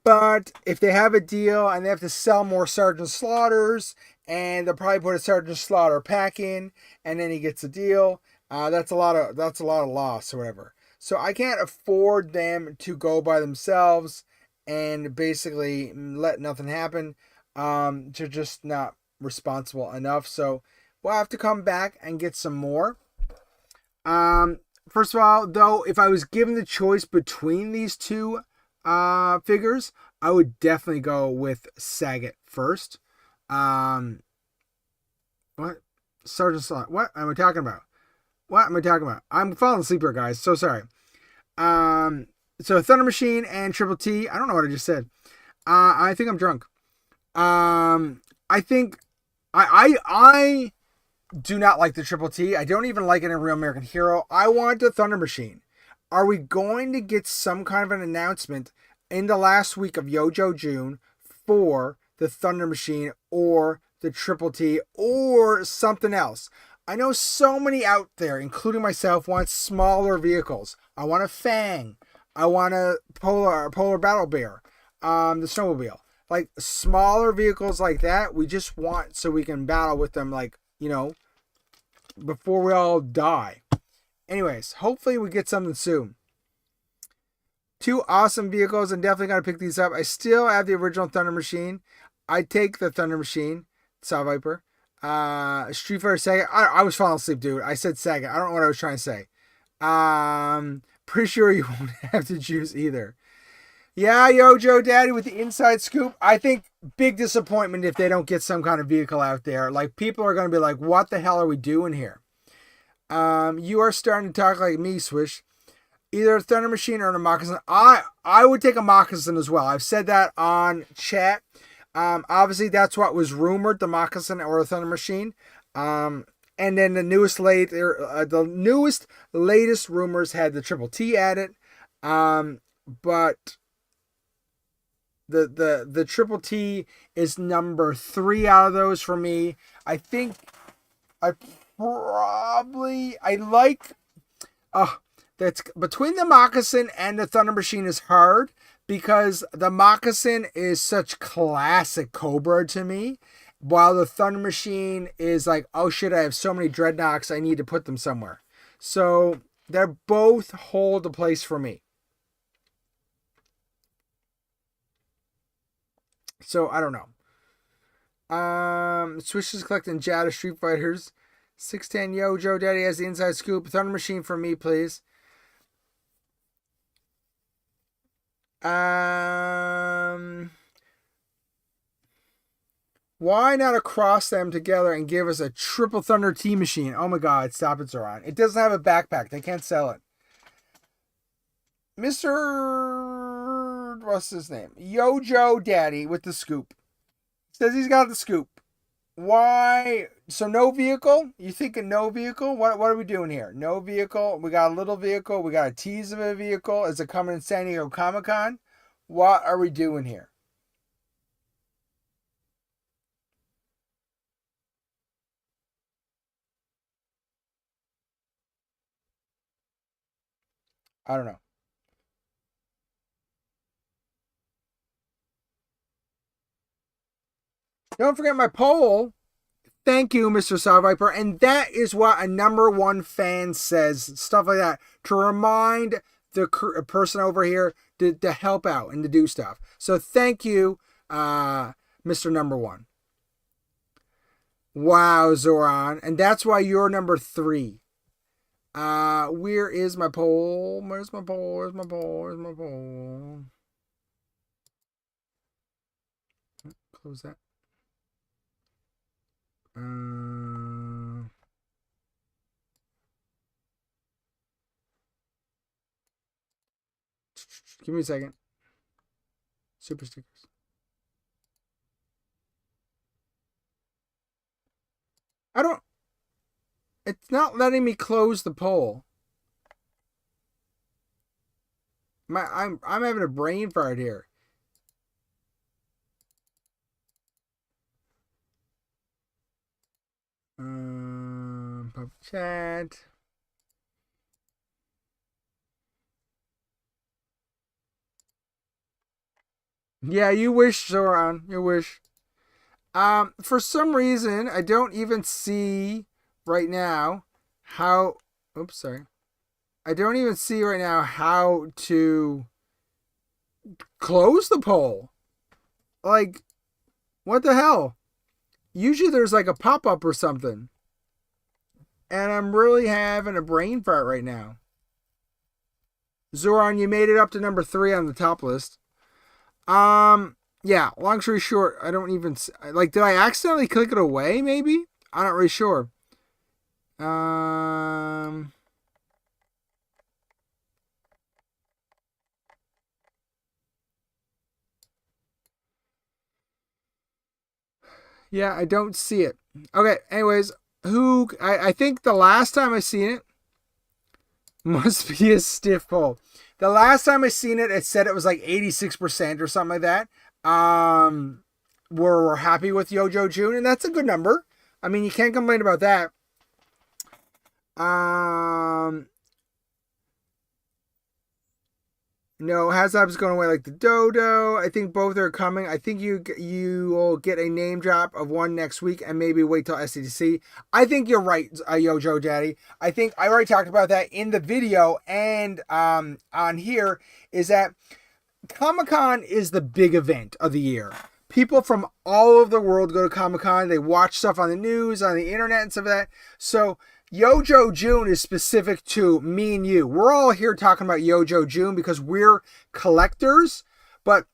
S3: but if they have a deal and they have to sell more Sergeant Slaughters, and they'll probably put a Sergeant Slaughter pack in, and then he gets a deal. That's a lot of loss or whatever. So I can't afford them to go by themselves and basically let nothing happen. They're just not responsible enough. So we'll have to come back and get some more. First of all, though, if I was given the choice between these two figures, I would definitely go with Saget first. What? Sergeant Slaughter. What am I talking about? I'm falling asleep here, guys. So sorry. So Thunder Machine and Triple T. I don't know what I just said. I think I'm drunk. I think I do not like the Triple T. I don't even like it in Real American Hero. I want the Thunder Machine. Are we going to get some kind of an announcement in the last week of Yojo June for the Thunder Machine or the Triple T or something else? I know so many out there, including myself, want smaller vehicles. I want a Fang. I want a Polar Battle Bear. The snowmobile. Like smaller vehicles like that, we just want so we can battle with them, like, before we all die. Anyways, hopefully we get something soon. Two awesome vehicles. I'm definitely going to pick these up. I still have the original Thunder Machine. I take the Thunder Machine. Saw Viper. Street Fighter Saga. I was falling asleep, dude. I said Saga. I don't know what I was trying to say. Pretty sure you won't have to choose either. Yeah, Yojo Daddy with the inside scoop. I think big disappointment if they don't get some kind of vehicle out there. Like, people are going to be like, what the hell are we doing here? You are starting to talk like me, Swish. Either a Thunder Machine or a Moccasin. I would take a Moccasin as well. I've said that on chat. Obviously, that's what was rumored, the Moccasin or the Thunder Machine. And then the latest rumors had the Triple T added. But the Triple T is number 3 out of those for me. I think I like that's between the Moccasin and the Thunder Machine is hard because the Moccasin is such classic Cobra to me, while the Thunder Machine is like, oh shit, I have so many Dreadnoks, I need to put them somewhere. So they're both hold a place for me. So I don't know. Swish is collecting Jada Street Fighters. 610 Yojo Daddy has the inside scoop. Thunder Machine for me, please. Why not across them together and give us a Triple Thunder T Machine? Oh my god, stop it, Zoran. It doesn't have a backpack. They can't sell it. Mr. What's his name? Yojo Daddy with the scoop. Says he's got the scoop. Why? So no vehicle? You thinking no vehicle? What are we doing here? No vehicle. We got a little vehicle. We got a tease of a vehicle. Is it coming in San Diego Comic-Con? What are we doing here? I don't know. Don't forget my poll. Thank you, Mr. Sound Viper. And that is what a number one fan says. Stuff like that. To remind the person over here to help out and to do stuff. So thank you, Mr. Number One. Wow, Zoran. And that's why you're number 3. Where is my poll? Where's my poll? Where's my poll? Where's my poll? Close that. Give me a second. Super stickers. It's not letting me close the poll. I'm having a brain fart here. Pub chat. Yeah, you wish, Zoran. You wish. For some reason, I don't even see right now how. Oops, sorry. I don't even see right now how to close the poll. Like, what the hell? Usually there's like a pop-up or something. And I'm really having a brain fart right now. Zoran, you made it up to number 3 on the top list. Yeah, long story short, I don't even... Like, did I accidentally click it away, maybe? I'm not really sure. Yeah, I don't see it. Okay, anyways, I think the last time I seen it must be a stiff poll. The last time I seen it, it said it was like 86% or something like that. We're happy with Yojo June, and that's a good number. I mean, you can't complain about that. No, Hasbro's going away like the dodo. I think both are coming. I think you will get a name drop of one next week and maybe wait till SCTC. I think you're right, Yojo Daddy. I think I already talked about that in the video and on here is that Comic-Con is the big event of the year. People from all over the world go to Comic-Con. They watch stuff on the news, on the internet and stuff like that. So Yojo June is specific to me and you. We're all here talking about Yojo June because we're collectors, but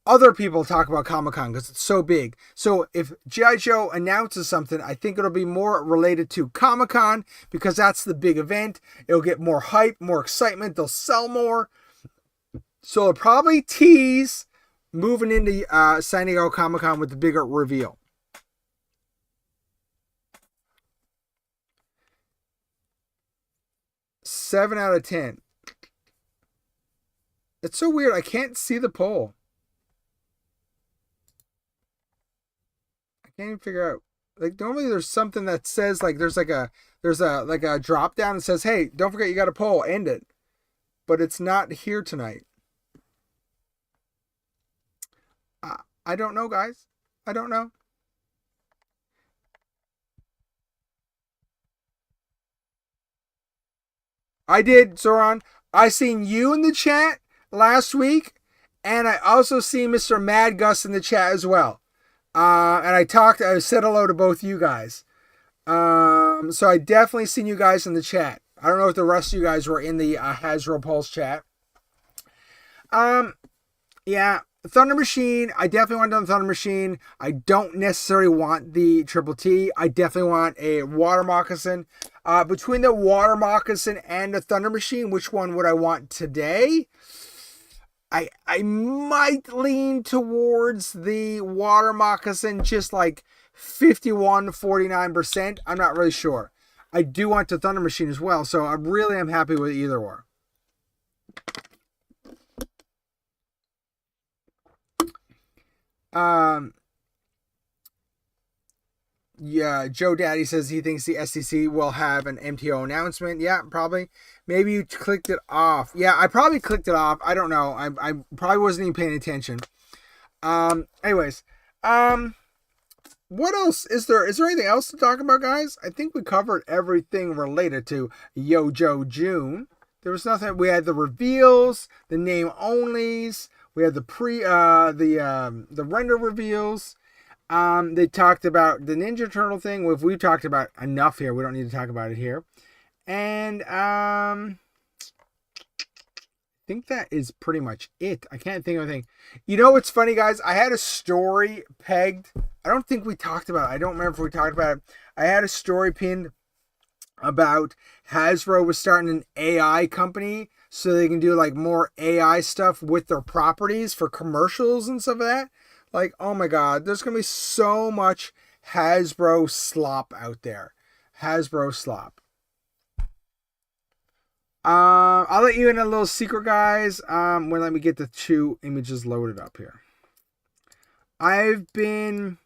S3: other people talk about Comic-Con because it's so big. So if G.I. Joe announces something, I think it'll be more related to Comic-Con because that's the big event. It'll get more hype, more excitement. They'll sell more. So they'll probably tease moving into San Diego Comic-Con with the bigger reveal. Seven out of 10. It's so weird. I can't see the poll. I can't even figure out. Like normally there's something that says like there's a drop down that says, hey, don't forget you got a poll, end it. But it's not here tonight. I don't know, guys. I don't know. I did, Zoran. I seen you in the chat last week, and I also seen Mr. Mad Gus in the chat as well. And I said hello to both you guys. So I definitely seen you guys in the chat. I don't know if the rest of you guys were in the Hasbro Pulse chat. Yeah, Thunder Machine. I definitely want the Thunder Machine. I don't necessarily want the Triple T. I definitely want a Water Moccasin. Between the Water Moccasin and the Thunder Machine, which one would I want today? I might lean towards the water moccasin, just like 51-49%. I'm not really sure. I do want the Thunder Machine as well, so I really am happy with either or. Yeah, Joe Daddy says he thinks the SEC will have an MTO announcement. Yeah, probably. Maybe you clicked it off. Yeah, I probably clicked it off. I don't know. I probably wasn't even paying attention. Anyways, what else is there? Is there anything else to talk about, guys? I think we covered everything related to Yojo June. There was nothing. We had the reveals, the name onlys. We had the the render reveals. They talked about the Ninja Turtle thing. We've talked about enough here. We don't need to talk about it here. And I think that is pretty much it. I can't think of anything. You know what's funny, guys? I had a story pegged. I don't think we talked about it. I don't remember if we talked about it. I had a story pinned about Hasbro was starting an AI company so they can do like more AI stuff with their properties for commercials and stuff like that. Like, oh my God, there's going to be so much Hasbro slop out there. Hasbro slop. I'll let you in a little secret, guys. Let me get the 2 images loaded up here. I've been...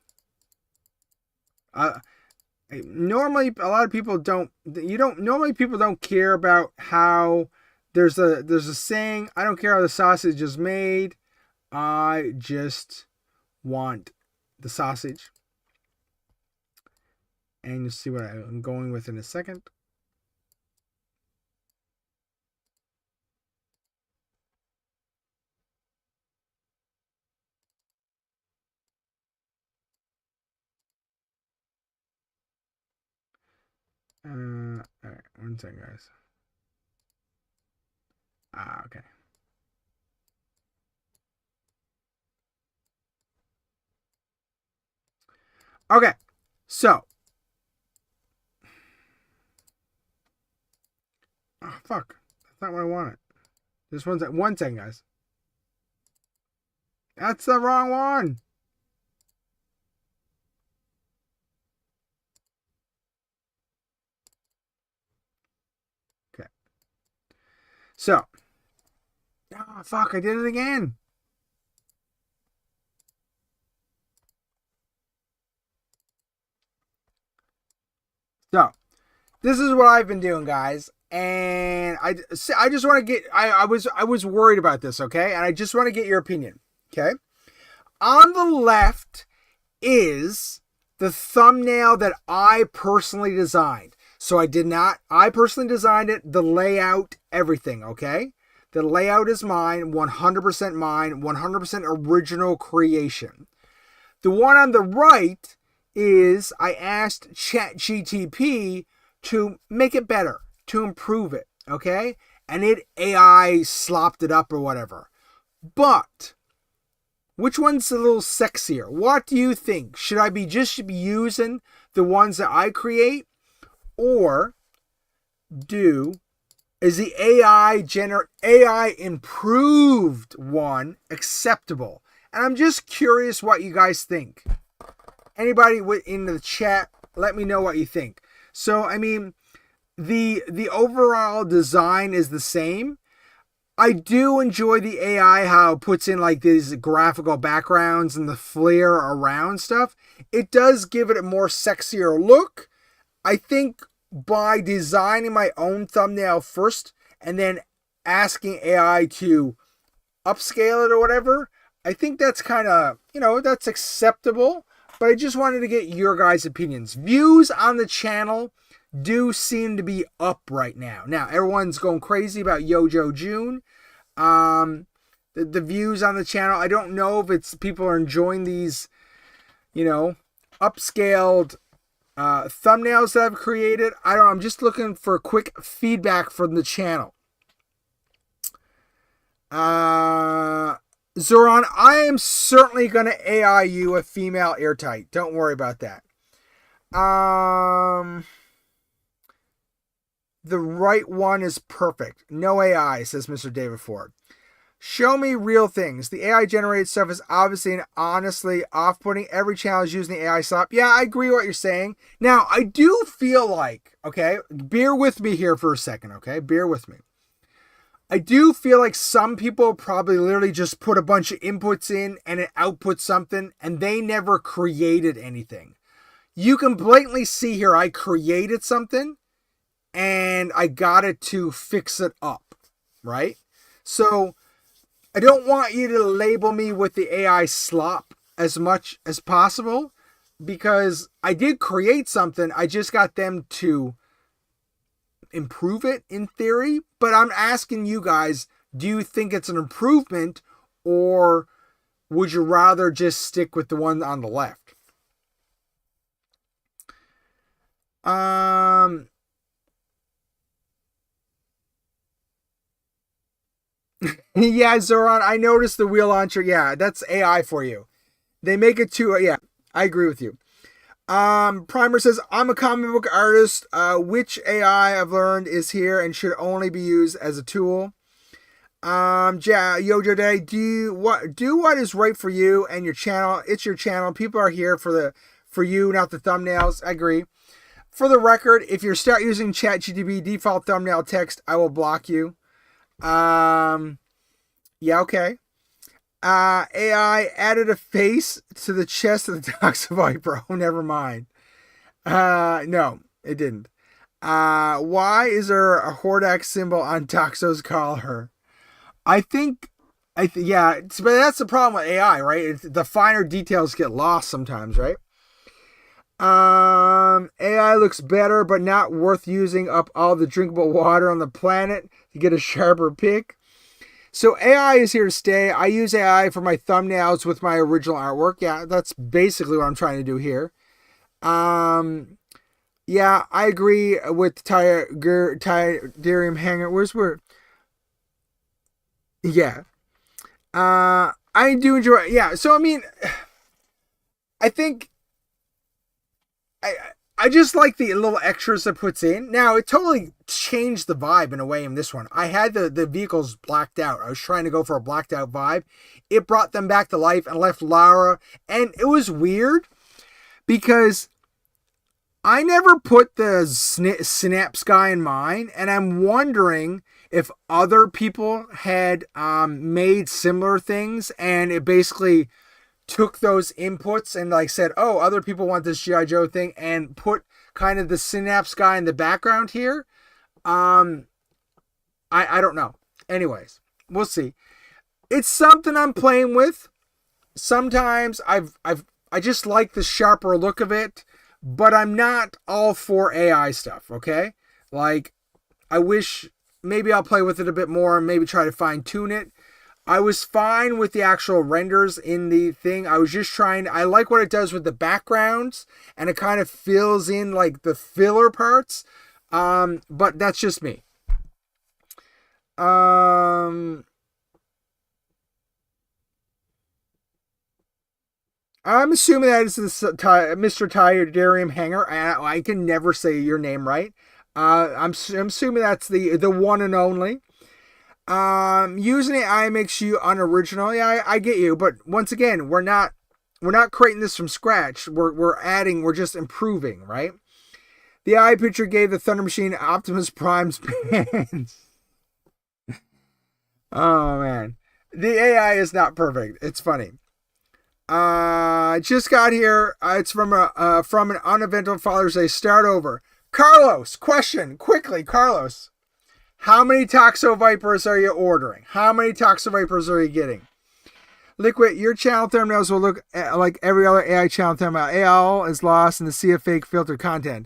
S3: normally, a lot of people don't... Normally, people don't care about how... There's a saying, I don't care how the sausage is made. I just... want the sausage, and you'll see what I'm going with in a second. All right, one second, guys. Okay. Okay, so. Oh, fuck. That's not what I wanted. Just one second, guys. That's the wrong one. Okay. So. Oh, fuck, I did it again. So, this is what I've been doing, guys. And I just want to get... I was worried about this, okay? And I just want to get your opinion, okay? On the left is the thumbnail that I personally designed. So I personally designed it, the layout, everything, okay? The layout is mine, 100% mine, 100% original creation. The one on the right is I asked ChatGTP to make it better, to improve it, okay? And it AI slopped it up or whatever. But which one's a little sexier? What do you think? Should I be just using the ones that I create? Or is the AI improved one acceptable? And I'm just curious what you guys think. Anybody in the chat, let me know what you think. So, I mean, the overall design is the same. I do enjoy the AI, how it puts in like these graphical backgrounds and the flair around stuff. It does give it a more sexier look. I think by designing my own thumbnail first and then asking AI to upscale it or whatever, I think that's kind of, that's acceptable. But I just wanted to get your guys' opinions. Views on the channel do seem to be up right now. Now, everyone's going crazy about Yojo June. The views on the channel, I don't know if it's people are enjoying these, upscaled thumbnails that I've created. I don't know. I'm just looking for quick feedback from the channel. Zoran, I am certainly going to AI you a female airtight. Don't worry about that. The right one is perfect. No AI, says Mr. David Ford. Show me real things. The AI generated stuff is obviously and honestly off-putting. Every channel is using the AI slop. Yeah, I agree with what you're saying. Now, I do feel like, okay, bear with me here for a second, okay? Bear with me. I do feel like some people probably literally just put a bunch of inputs in and it outputs something and they never created anything. You can blatantly see here I created something and I got it to fix it up, right? So I don't want you to label me with the AI slop as much as possible because I did create something. I just got them to improve it in theory, but I'm asking you guys, do you think it's an improvement or would you rather just stick with the one on the left? Yeah, Zoran, I noticed the wheel launcher. Yeah, that's AI for you. They make it too. Yeah, I agree with you. Primer says, I'm a comic book artist. Which AI I've learned is here and should only be used as a tool. Yojo Day, do what is right for you and your channel. It's your channel. People are here for you, not the thumbnails. I agree. For the record, if you start using ChatGPT default thumbnail text, I will block you. Yeah, okay. AI added a face to the chest of the Toxic Viper. Oh, never mind. No, it didn't. Why is there a Hordak symbol on Toxo's collar? Yeah, but that's the problem with AI, right? The finer details get lost sometimes, right? AI looks better, but not worth using up all the drinkable water on the planet to get a sharper pick. So AI is here to stay. I use AI for my thumbnails with my original artwork. Yeah, that's basically what I'm trying to do here. Yeah, I agree with Tydarium Hanger. Yeah. I do enjoy. Yeah. So I mean, I think I just like the little extras it puts in. Now, it totally changed the vibe in a way in this one. I had the vehicles blacked out. I was trying to go for a blacked out vibe. It brought them back to life and left Lara. And it was weird because I never put the Synapse guy in mine. And I'm wondering if other people had made similar things and it basically took those inputs and like said, oh, other people want this G.I. Joe thing and put kind of the Synapse guy in the background here. I don't know. Anyways, we'll see. It's something I'm playing with. Sometimes I just like the sharper look of it, but I'm not all for AI stuff, okay? Like, I wish maybe I'll play with it a bit more and maybe try to fine tune it. I was fine with the actual renders in the thing. I was just I like what it does with the backgrounds and it kind of fills in like the filler parts. But that's just me. I'm assuming that is Mr. Tydarium Hanger. I can never say your name right. I'm assuming that's the one and only. Using AI makes you unoriginal. Yeah, I get you, but once again, we're not creating this from scratch. We're just improving, right? The AI picture gave the Thunder Machine Optimus Prime's pants. Oh man, the AI is not perfect. It's funny. Just got here. It's from an uneventful Father's Day. Start over. Carlos, question quickly, Carlos. How many Toxo Vipers are you ordering? How many Toxo Vipers are you getting? Liquid, your channel thumbnails will look like every other AI channel thumbnail. AI is lost in the sea of fake filtered content.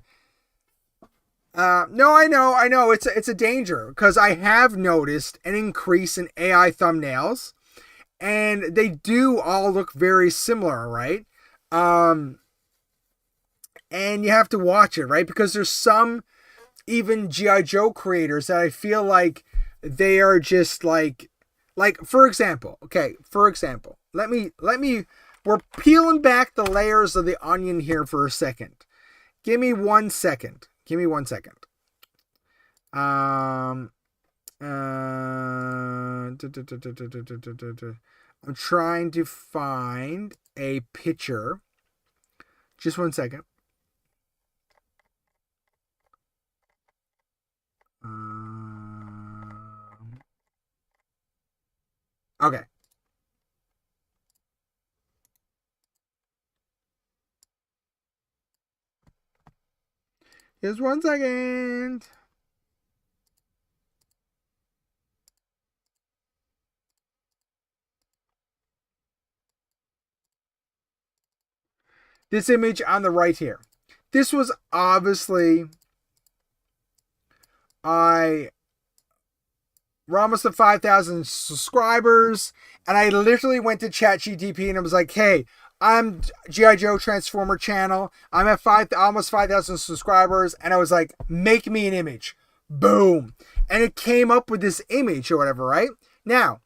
S3: No, I know. It's a danger because I have noticed an increase in AI thumbnails, and they do all look very similar, right? And you have to watch it, right? Because there's some even G.I. Joe creators that I feel like they are just like for example, let me we're peeling back the layers of the onion here for a second. Give me 1 second. I'm trying to find a picture. Just one second. Okay. Just one second. This image on the right here. This was obviously we're almost at 5,000 subscribers, and I literally went to ChatGPT and I was like, "Hey, I'm G.I. Joe Transformer channel. I'm at almost 5,000 subscribers," and I was like, "Make me an image." Boom, and it came up with this image or whatever. Right now,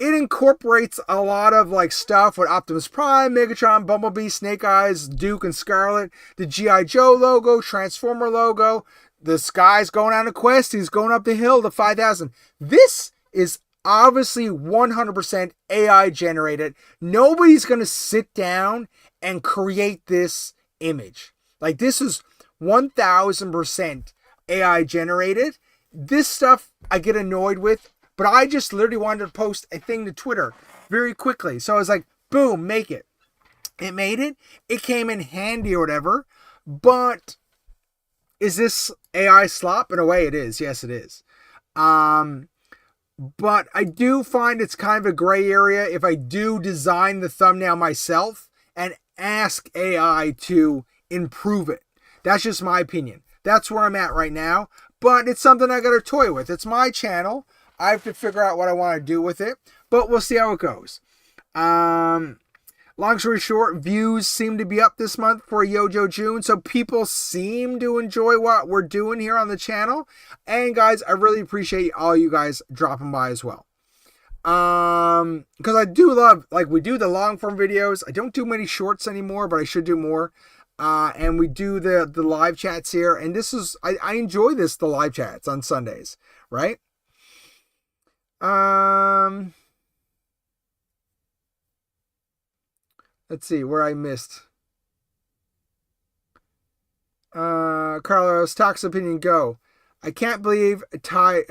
S3: it incorporates a lot of like stuff with Optimus Prime, Megatron, Bumblebee, Snake Eyes, Duke, and Scarlet, the G.I. Joe logo, Transformer logo. This guy's going on a quest. He's going up the hill to 5,000. This is obviously 100% AI generated. Nobody's going to sit down and create this image. Like, this is 1,000% AI generated. This stuff I get annoyed with, but I just literally wanted to post a thing to Twitter very quickly. So I was like, boom, make it. It made it. It came in handy or whatever, but is this AI slop? In a way it is. Yes, it is. But I do find it's kind of a gray area if I do design the thumbnail myself and ask AI to improve it. That's just my opinion. That's where I'm at right now. But it's something I got to toy with. It's my channel. I have to figure out what I want to do with it. But we'll see how it goes. Long story short, views seem to be up this month for Yojo June, so people seem to enjoy what we're doing here on the channel. And guys, I really appreciate all you guys dropping by as well. Because I do love, like, we do the long form videos. I don't do many shorts anymore, but I should do more. And we do the live chats here, and this is, I enjoy this, the live chats on Sundays, right? Let's see where I missed. Carlos, Talk's opinion, go. I can't believe why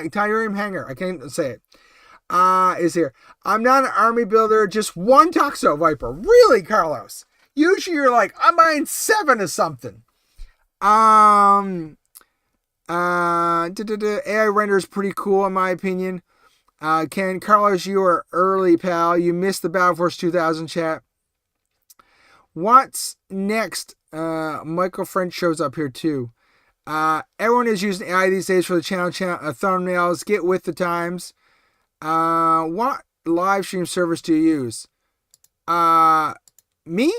S3: Tyranium Hanger, I can't say it. Is here. I'm not an army builder, just one Toxo Viper. Really, Carlos? Usually you're like, I'm buying 7 or something. AI render is pretty cool in my opinion. Ken, Carlos, you are early, pal. You missed the Battle Force 2000 chat. What's next? Michael French shows up here too. Everyone is using AI these days for the channel thumbnails. Get with the times. What live stream service do you use? Me?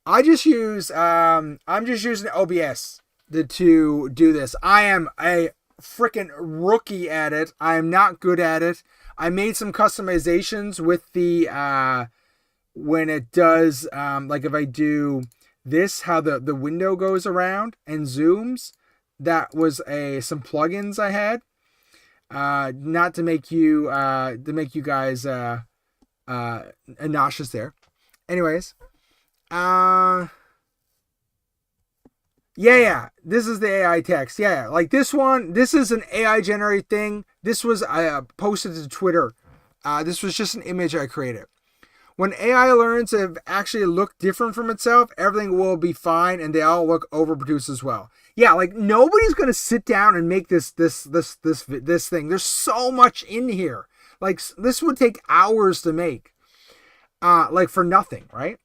S3: I just use I'm just using OBS to do this. I am a freaking rookie at it. I am not good at it. I made some customizations with the when it does like if I do this, how the window goes around and zooms. That was some plugins I had. Not to make you guys nauseous there. Anyways, yeah, this is the AI text. Yeah, like this one, this is an AI generated thing. This was I posted to Twitter. This was just an image I created. When AI learns to actually look different from itself, everything will be fine, and they all look overproduced as well. Yeah, like nobody's gonna sit down and make this thing. There's so much in here. Like this would take hours to make. Like for nothing, right?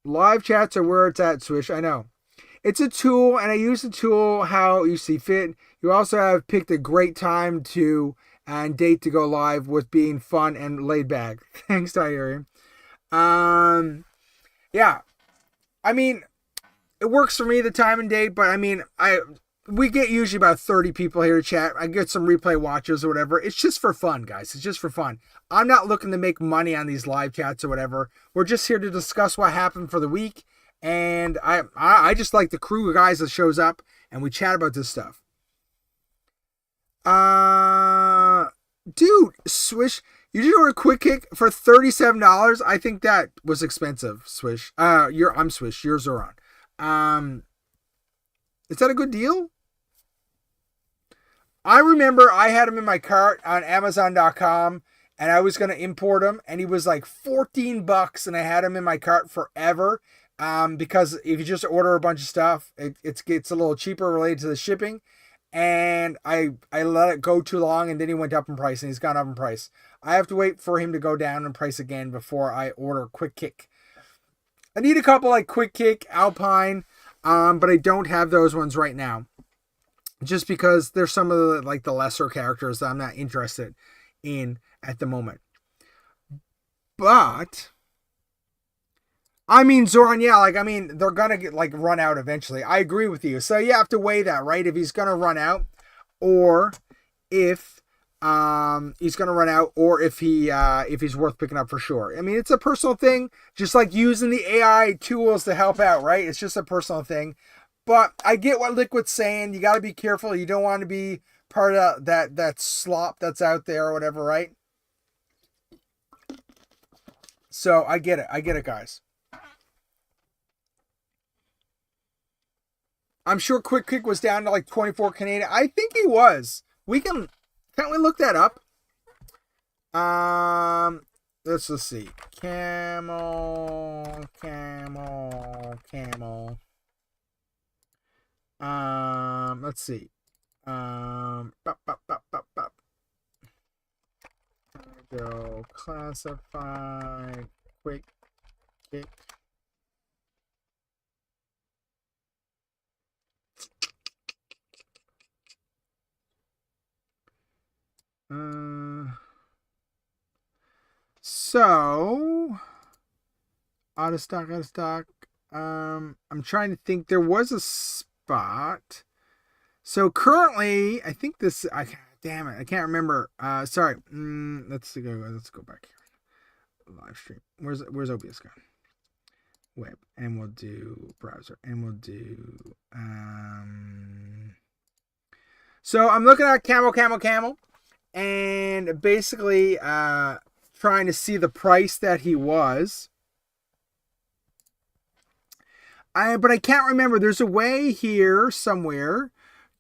S3: Live chats are where it's at, Swish. I know. It's a tool, and I use the tool how you see fit. You also have picked a great time to and date to go live with being fun and laid back. Thanks, Tyrion. Yeah. I mean, it works for me, the time and date, but I mean, we get usually about 30 people here to chat. I get some replay watchers or whatever. It's just for fun, guys. It's just for fun. I'm not looking to make money on these live chats or whatever. We're just here to discuss what happened for the week And I just like the crew of guys that shows up and we chat about this stuff. Dude, Swish, you just ordered Quick Kick for $37. I think that was expensive, Swish. I'm Swish, you're Zoran. Is that a good deal? I remember I had him in my cart on Amazon.com and I was going to import him and he was like $14 and I had him in my cart forever. Because if you just order a bunch of stuff, it gets a little cheaper related to the shipping. And I let it go too long and then he went up in price and he's gone up in price. I have to wait for him to go down in price again before I order Quick Kick. I need a couple like Quick Kick, Alpine, but I don't have those ones right now. Just because there's some of the like the lesser characters that I'm not interested in at the moment. But I mean, Zoran, yeah, like, I mean, they're going to get, like, run out eventually. I agree with you. So you have to weigh that, right? If he's going to run out, or if he's going to run out, or if he's worth picking up for sure. I mean, it's a personal thing, just like using the AI tools to help out, right? It's just a personal thing. But I get what Liquid's saying. You got to be careful. You don't want to be part of that slop that's out there or whatever, right? So I get it. I get it, guys. I'm sure Quick Kick was down to like 24 Canadian. I think he was. Can't we look that up? Let's just see. Camel. Let's see. Go classified Quick Kick. So out of stock. I'm trying to think. There was a spot. So currently, I think this. Damn it, I can't remember. Sorry. Let's go back here. Live stream. Where's OBS gone? Web, and we'll do browser, and we'll do. So I'm looking at camel. And basically trying to see the price that he was. But I can't remember. There's a way here somewhere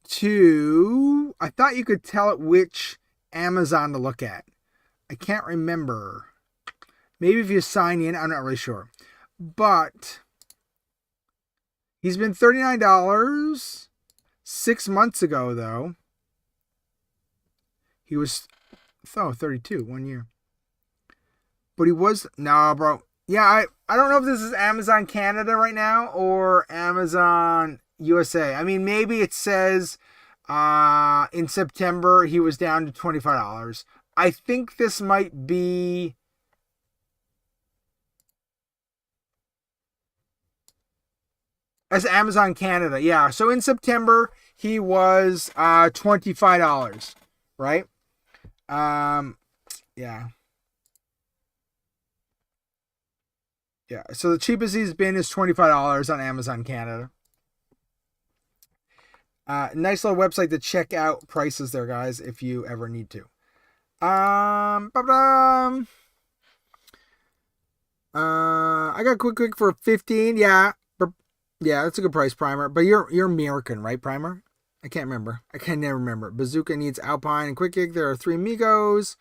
S3: to... I thought you could tell it which Amazon to look at. I can't remember. Maybe if you sign in, I'm not really sure. But he's been $39 6 months ago, though. He was 32 1 year. But he was bro. Yeah, I don't know if this is Amazon Canada right now or Amazon USA. I mean, maybe it says in September he was down to $25. I think this might be as Amazon Canada. Yeah, so in September he was $25, right? Yeah. So the cheapest he's been is $25 on Amazon Canada. Nice little website to check out prices there, guys, if you ever need to. I got Quick for 15. Yeah, that's a good price, Primer. But you're American, right, Primer? I can't remember. I can never remember. Bazooka needs Alpine and Quick Kick. There are 3 Migos.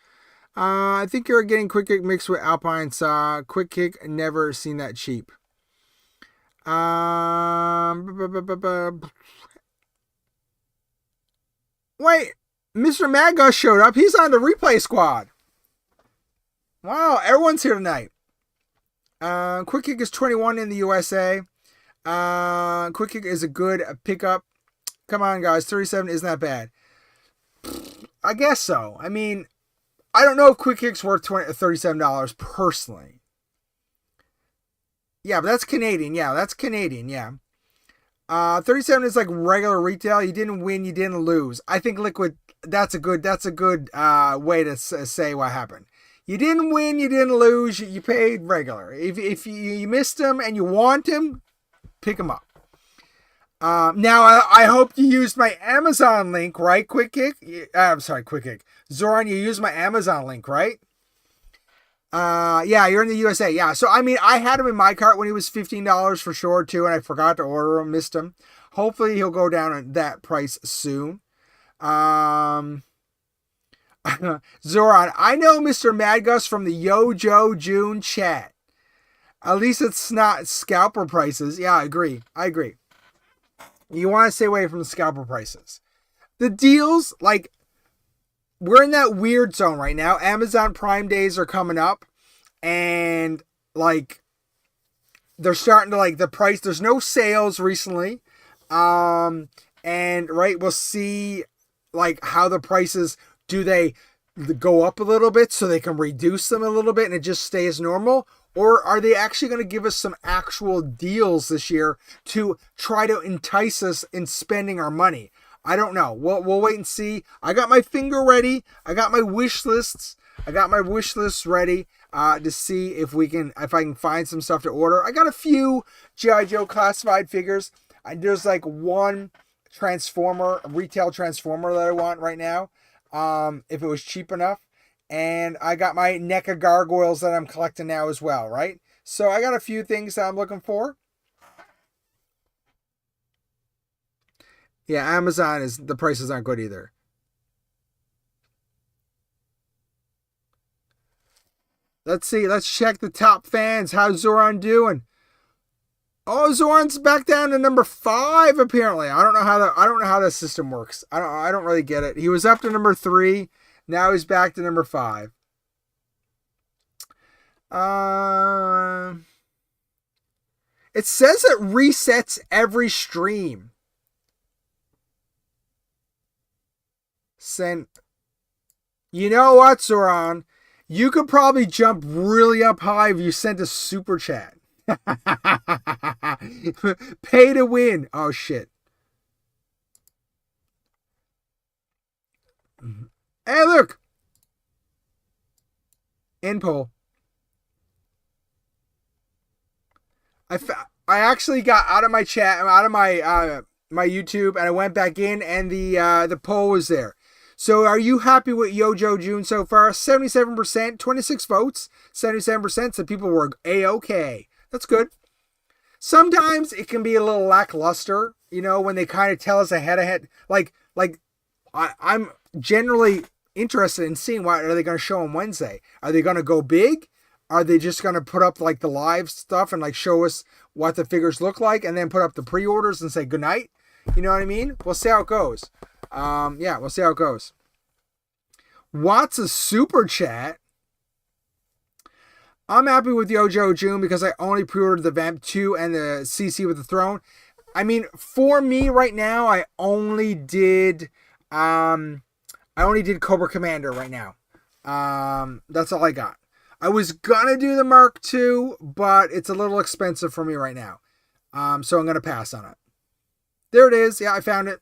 S3: I think you're getting Quick Kick mixed with Alpine Saw. Quick Kick, never seen that cheap. Wait, Mr. Magos showed up. He's on the replay squad. Wow, everyone's here tonight. Quick Kick is 21 in the USA. Quick Kick is a good pickup. Come on, guys. 37 isn't that bad. I guess so. I mean, I don't know if Quick Kick's worth $37 personally. Yeah, but that's Canadian. Yeah, that's Canadian. Yeah. 37 is like regular retail. You didn't win, you didn't lose. I think Liquid. That's a good way to say what happened. You didn't win, you didn't lose. You paid regular. If you missed him and you want him, pick them up. Now, I hope you used my Amazon link, right? Quick Kick? I'm sorry, Quick Kick. Zoran, you used my Amazon link, right? Yeah, you're in the USA. Yeah, so I mean, I had him in my cart when he was $15 for sure, too, and I forgot to order him, missed him. Hopefully, he'll go down at that price soon. Zoran, I know Mr. Madgus from the Yo Joe June chat. At least it's not scalper prices. Yeah, I agree. You want to stay away from the scalper prices. The deals, like, we're in that weird zone right now. Amazon Prime days are coming up. And, like, they're starting to, like, the price. There's no sales recently. And, right, we'll see, like, how the prices, do they go up a little bit so they can reduce them a little bit and it just stays normal? Or are they actually going to give us some actual deals this year to try to entice us in spending our money? I don't know. We'll wait and see. I got my finger ready. I got my wish lists. Ready to see if I can find some stuff to order. I got a few G.I. Joe classified figures. There's like one retail Transformer that I want right now. If it was cheap enough. And I got my NECA gargoyles that I'm collecting now as well, right? So I got a few things that I'm looking for. Yeah, Amazon the prices aren't good either. Let's see. Let's check the top fans. How's Zoran doing? Oh, Zoran's back down to number 5 apparently. I don't know how that system works. I don't really get it. He was up to number 3. Now he's back to number 5. It says it resets every stream. You know what, Zoran? You could probably jump really up high if you sent a super chat. Pay to win. Oh, shit. Hey, look! In poll. I actually got out of my chat, out of my my YouTube, and I went back in, and the poll was there. So, are you happy with Yo Joe June so far? 77%, 26 votes, 77%. So people were A-okay. That's good. Sometimes it can be a little lackluster, when they kind of tell us ahead. Like I'm generally interested in seeing what are they going to show on Wednesday. Are they going to go big? Are they just going to put up like the live stuff and like show us what the figures look like and then put up the pre-orders and say goodnight? You know what I mean? We'll see how it goes. Yeah, we'll see how it goes. Watts a super chat. I'm happy with Yo Joe June because I only pre-ordered the Vamp 2 and the CC with the Throne. I mean, for me right now, I only did Cobra Commander right now. That's all I got. I was gonna do the Mark II, but it's a little expensive for me right now. So I'm gonna pass on it. There it is. Yeah, I found it.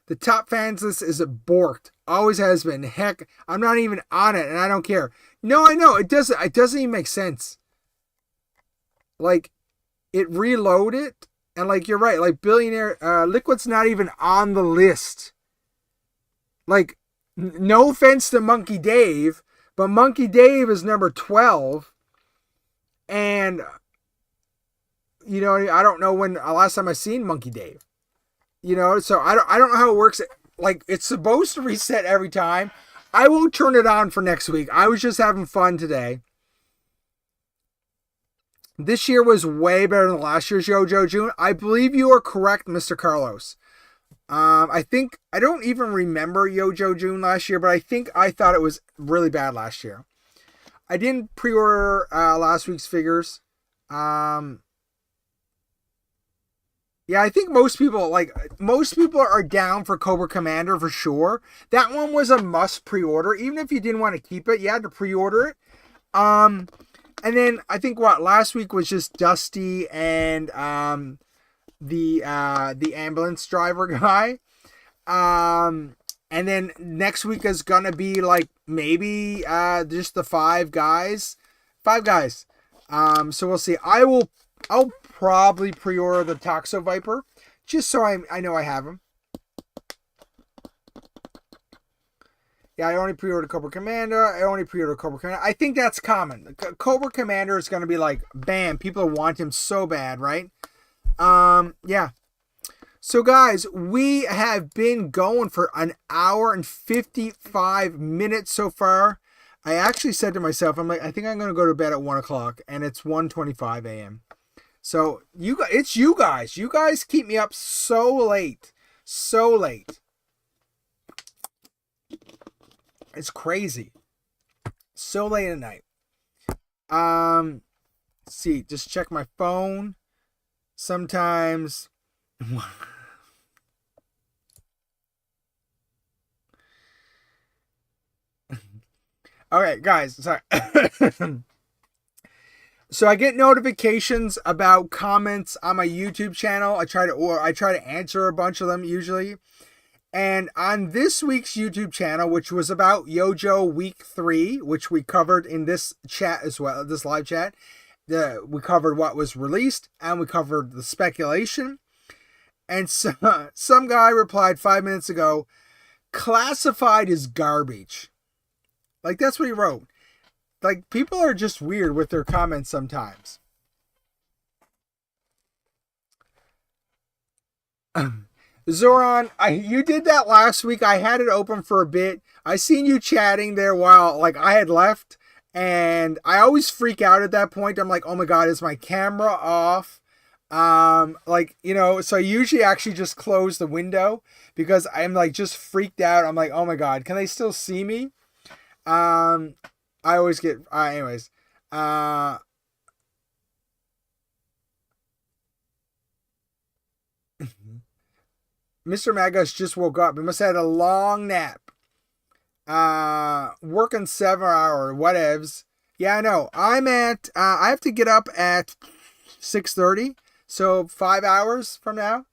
S3: The top fans list is borked. Always has been. Heck, I'm not even on it, and I don't care. No, I know it doesn't. It doesn't even make sense. Like, it reloaded, and like you're right. Like Billionaire Liquid's not even on the list. Like, no offense to Monkey Dave, but Monkey Dave is number 12, and I don't know when last time I seen Monkey Dave. So I don't know how it works. Like, it's supposed to reset every time. I won't turn it on for next week. I was just having fun today. This year was way better than last year's Yo Joe June. I believe you are correct, Mr. Carlos. I don't even remember Yo Joe June last year, but I thought it was really bad last year. I didn't pre-order last week's figures. Yeah, I think most people are down for Cobra Commander for sure. That one was a must pre-order. Even if you didn't want to keep it, you had to pre-order it. And then I think last week was just Dusty and the ambulance driver guy. And then next week is gonna be like maybe just the five guys. So we'll see. I'll probably pre-order the Toxo Viper, just so I know I have him. Yeah, I only pre-ordered Cobra Commander. I think that's common. Cobra Commander is going to be like, bam, people want him so bad, right? Yeah. So guys, we have been going for an hour and 55 minutes so far. I actually said to myself, I'm like, I think I'm going to go to bed at 1 o'clock, and it's 1:25 a.m. So it's you guys. You guys keep me up so late. So late. It's crazy. So late at night. Let's see, just check my phone. Sometimes. Okay, guys, sorry. So I get notifications about comments on my YouTube channel. I try to answer a bunch of them usually. And on this week's YouTube channel, which was about Yojo Week 3, which we covered in this chat as well, this live chat, we covered what was released, and we covered the speculation. And so, some guy replied 5 minutes ago, classified as garbage. Like, that's what he wrote. Like, people are just weird with their comments sometimes. Zoran, you did that last week. I had it open for a bit. I seen you chatting there while like I had left, and I always freak out at that point. I'm like, oh my god, is my camera off? Like, you know, so I usually actually just close the window because I'm like just freaked out. I'm like, oh my god, can they still see me? I always get anyways. Mr. Magus just woke up. He must have had a long nap. Working 7 hours, whatevs. Yeah, I know. I have to get up at 6:30, so 5 hours from now.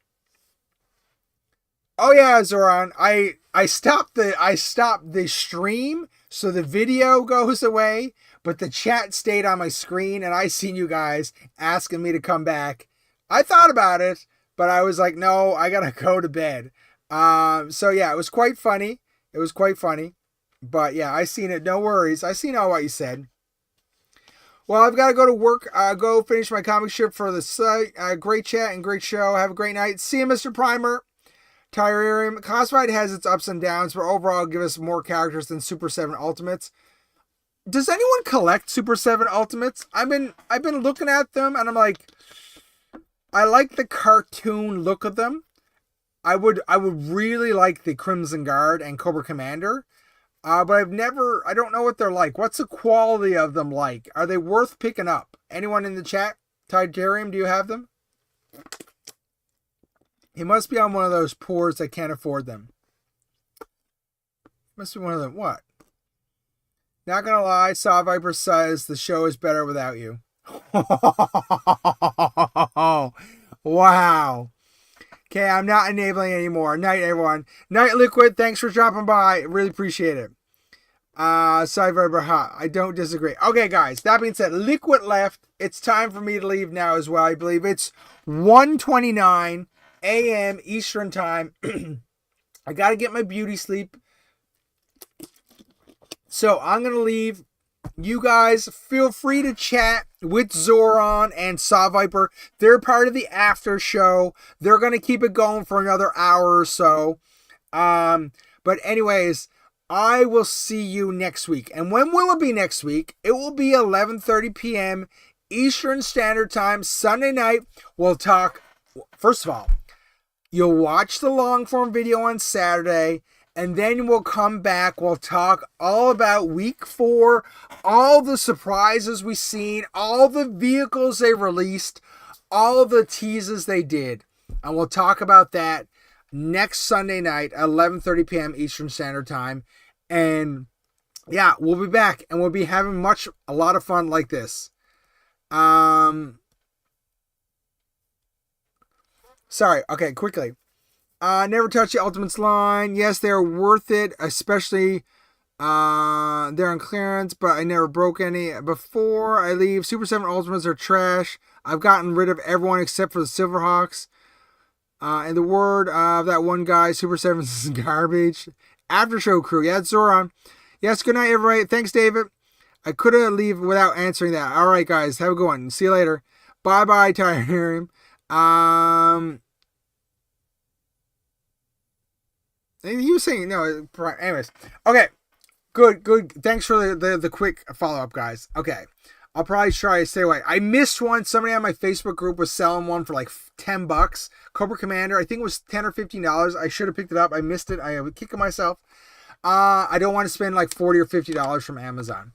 S3: Oh yeah, Zoran. I stopped the stream, so the video goes away, but the chat stayed on my screen, and I seen you guys asking me to come back. I thought about it, but I was like, no, I gotta go to bed. So yeah, it was quite funny. But yeah, I seen it. No worries. I seen all what you said. Well, I've got to go to work. Go finish my comic strip for the site. Great chat and great show. Have a great night. See you, Mr. Primer. Tyrarium. Classified has its ups and downs, but overall give us more characters than Super 7 Ultimates. Does anyone collect Super 7 Ultimates? I've been looking at them, and I'm like, I like the cartoon look of them. I would really like the Crimson Guard and Cobra Commander. But I don't know what they're like. What's the quality of them like? Are they worth picking up? Anyone in the chat? Tidarium, do you have them? He must be on one of those poors that can't afford them. Must be one of them. What? Not gonna lie, Saw Viper says the show is better without you. Wow. Okay, I'm not enabling anymore. Night, everyone. Night, Liquid. Thanks for dropping by. Really appreciate it. Saw Viper, I don't disagree. Okay, guys. That being said, Liquid left. It's time for me to leave now as well. I believe it's 1:29 a.m. Eastern time. I gotta get my beauty sleep. So I'm gonna leave. You guys feel free to chat with Zoran and Saw Viper. They're part of the after show. They're gonna keep it going for another hour or so. But anyways, I will see you next week. And when will it be next week? It will be 11:30 p.m. Eastern Standard Time, Sunday night. We'll talk. First of all, you'll watch the long form video on Saturday, and then we'll come back. We'll talk all about week 4, all the surprises we've seen, all the vehicles they released, all the teases they did. And we'll talk about that next Sunday night at 11:30 p.m. Eastern Standard Time. And yeah, we'll be back, and we'll be having a lot of fun like this. Sorry. Okay, quickly. Never touch the Ultimates line. Yes, they're worth it, especially They're on clearance, but I never broke any. Before I leave, Super 7 Ultimates are trash. I've gotten rid of everyone except for the Silverhawks. And the word of that one guy, Super 7 is garbage. After show crew. Yeah, it's Zoran. Yes, good night, everybody. Thanks, David. I couldn't leave without answering that. All right, guys. Have a good one. See you later. Bye-bye, Tyrium. He was saying, no, anyways. Okay. Good. Thanks for the quick follow-up, guys. Okay. I'll probably try to stay away. I missed one. Somebody on my Facebook group was selling one for like $10. Cobra Commander. I think it was $10 or $15. I should have picked it up. I missed it. I was kicking myself. I don't want to spend like $40 or $50 from Amazon.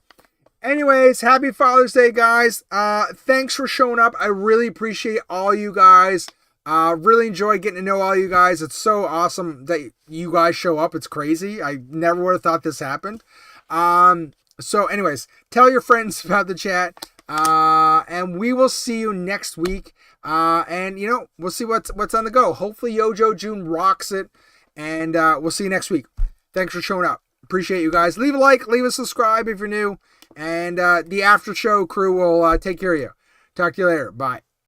S3: Anyways, happy Father's Day, guys. Thanks for showing up. I really appreciate all you guys. Really enjoy getting to know all you guys. It's so awesome that you guys show up. It's crazy. I never would have thought this happened. So anyways, tell your friends about the chat. And we will see you next week. And we'll see what's on the go. Hopefully Yojo June rocks it. And we'll see you next week. Thanks for showing up. Appreciate you guys. Leave a like, leave a subscribe if you're new. And the after show crew will take care of you. Talk to you later. Bye.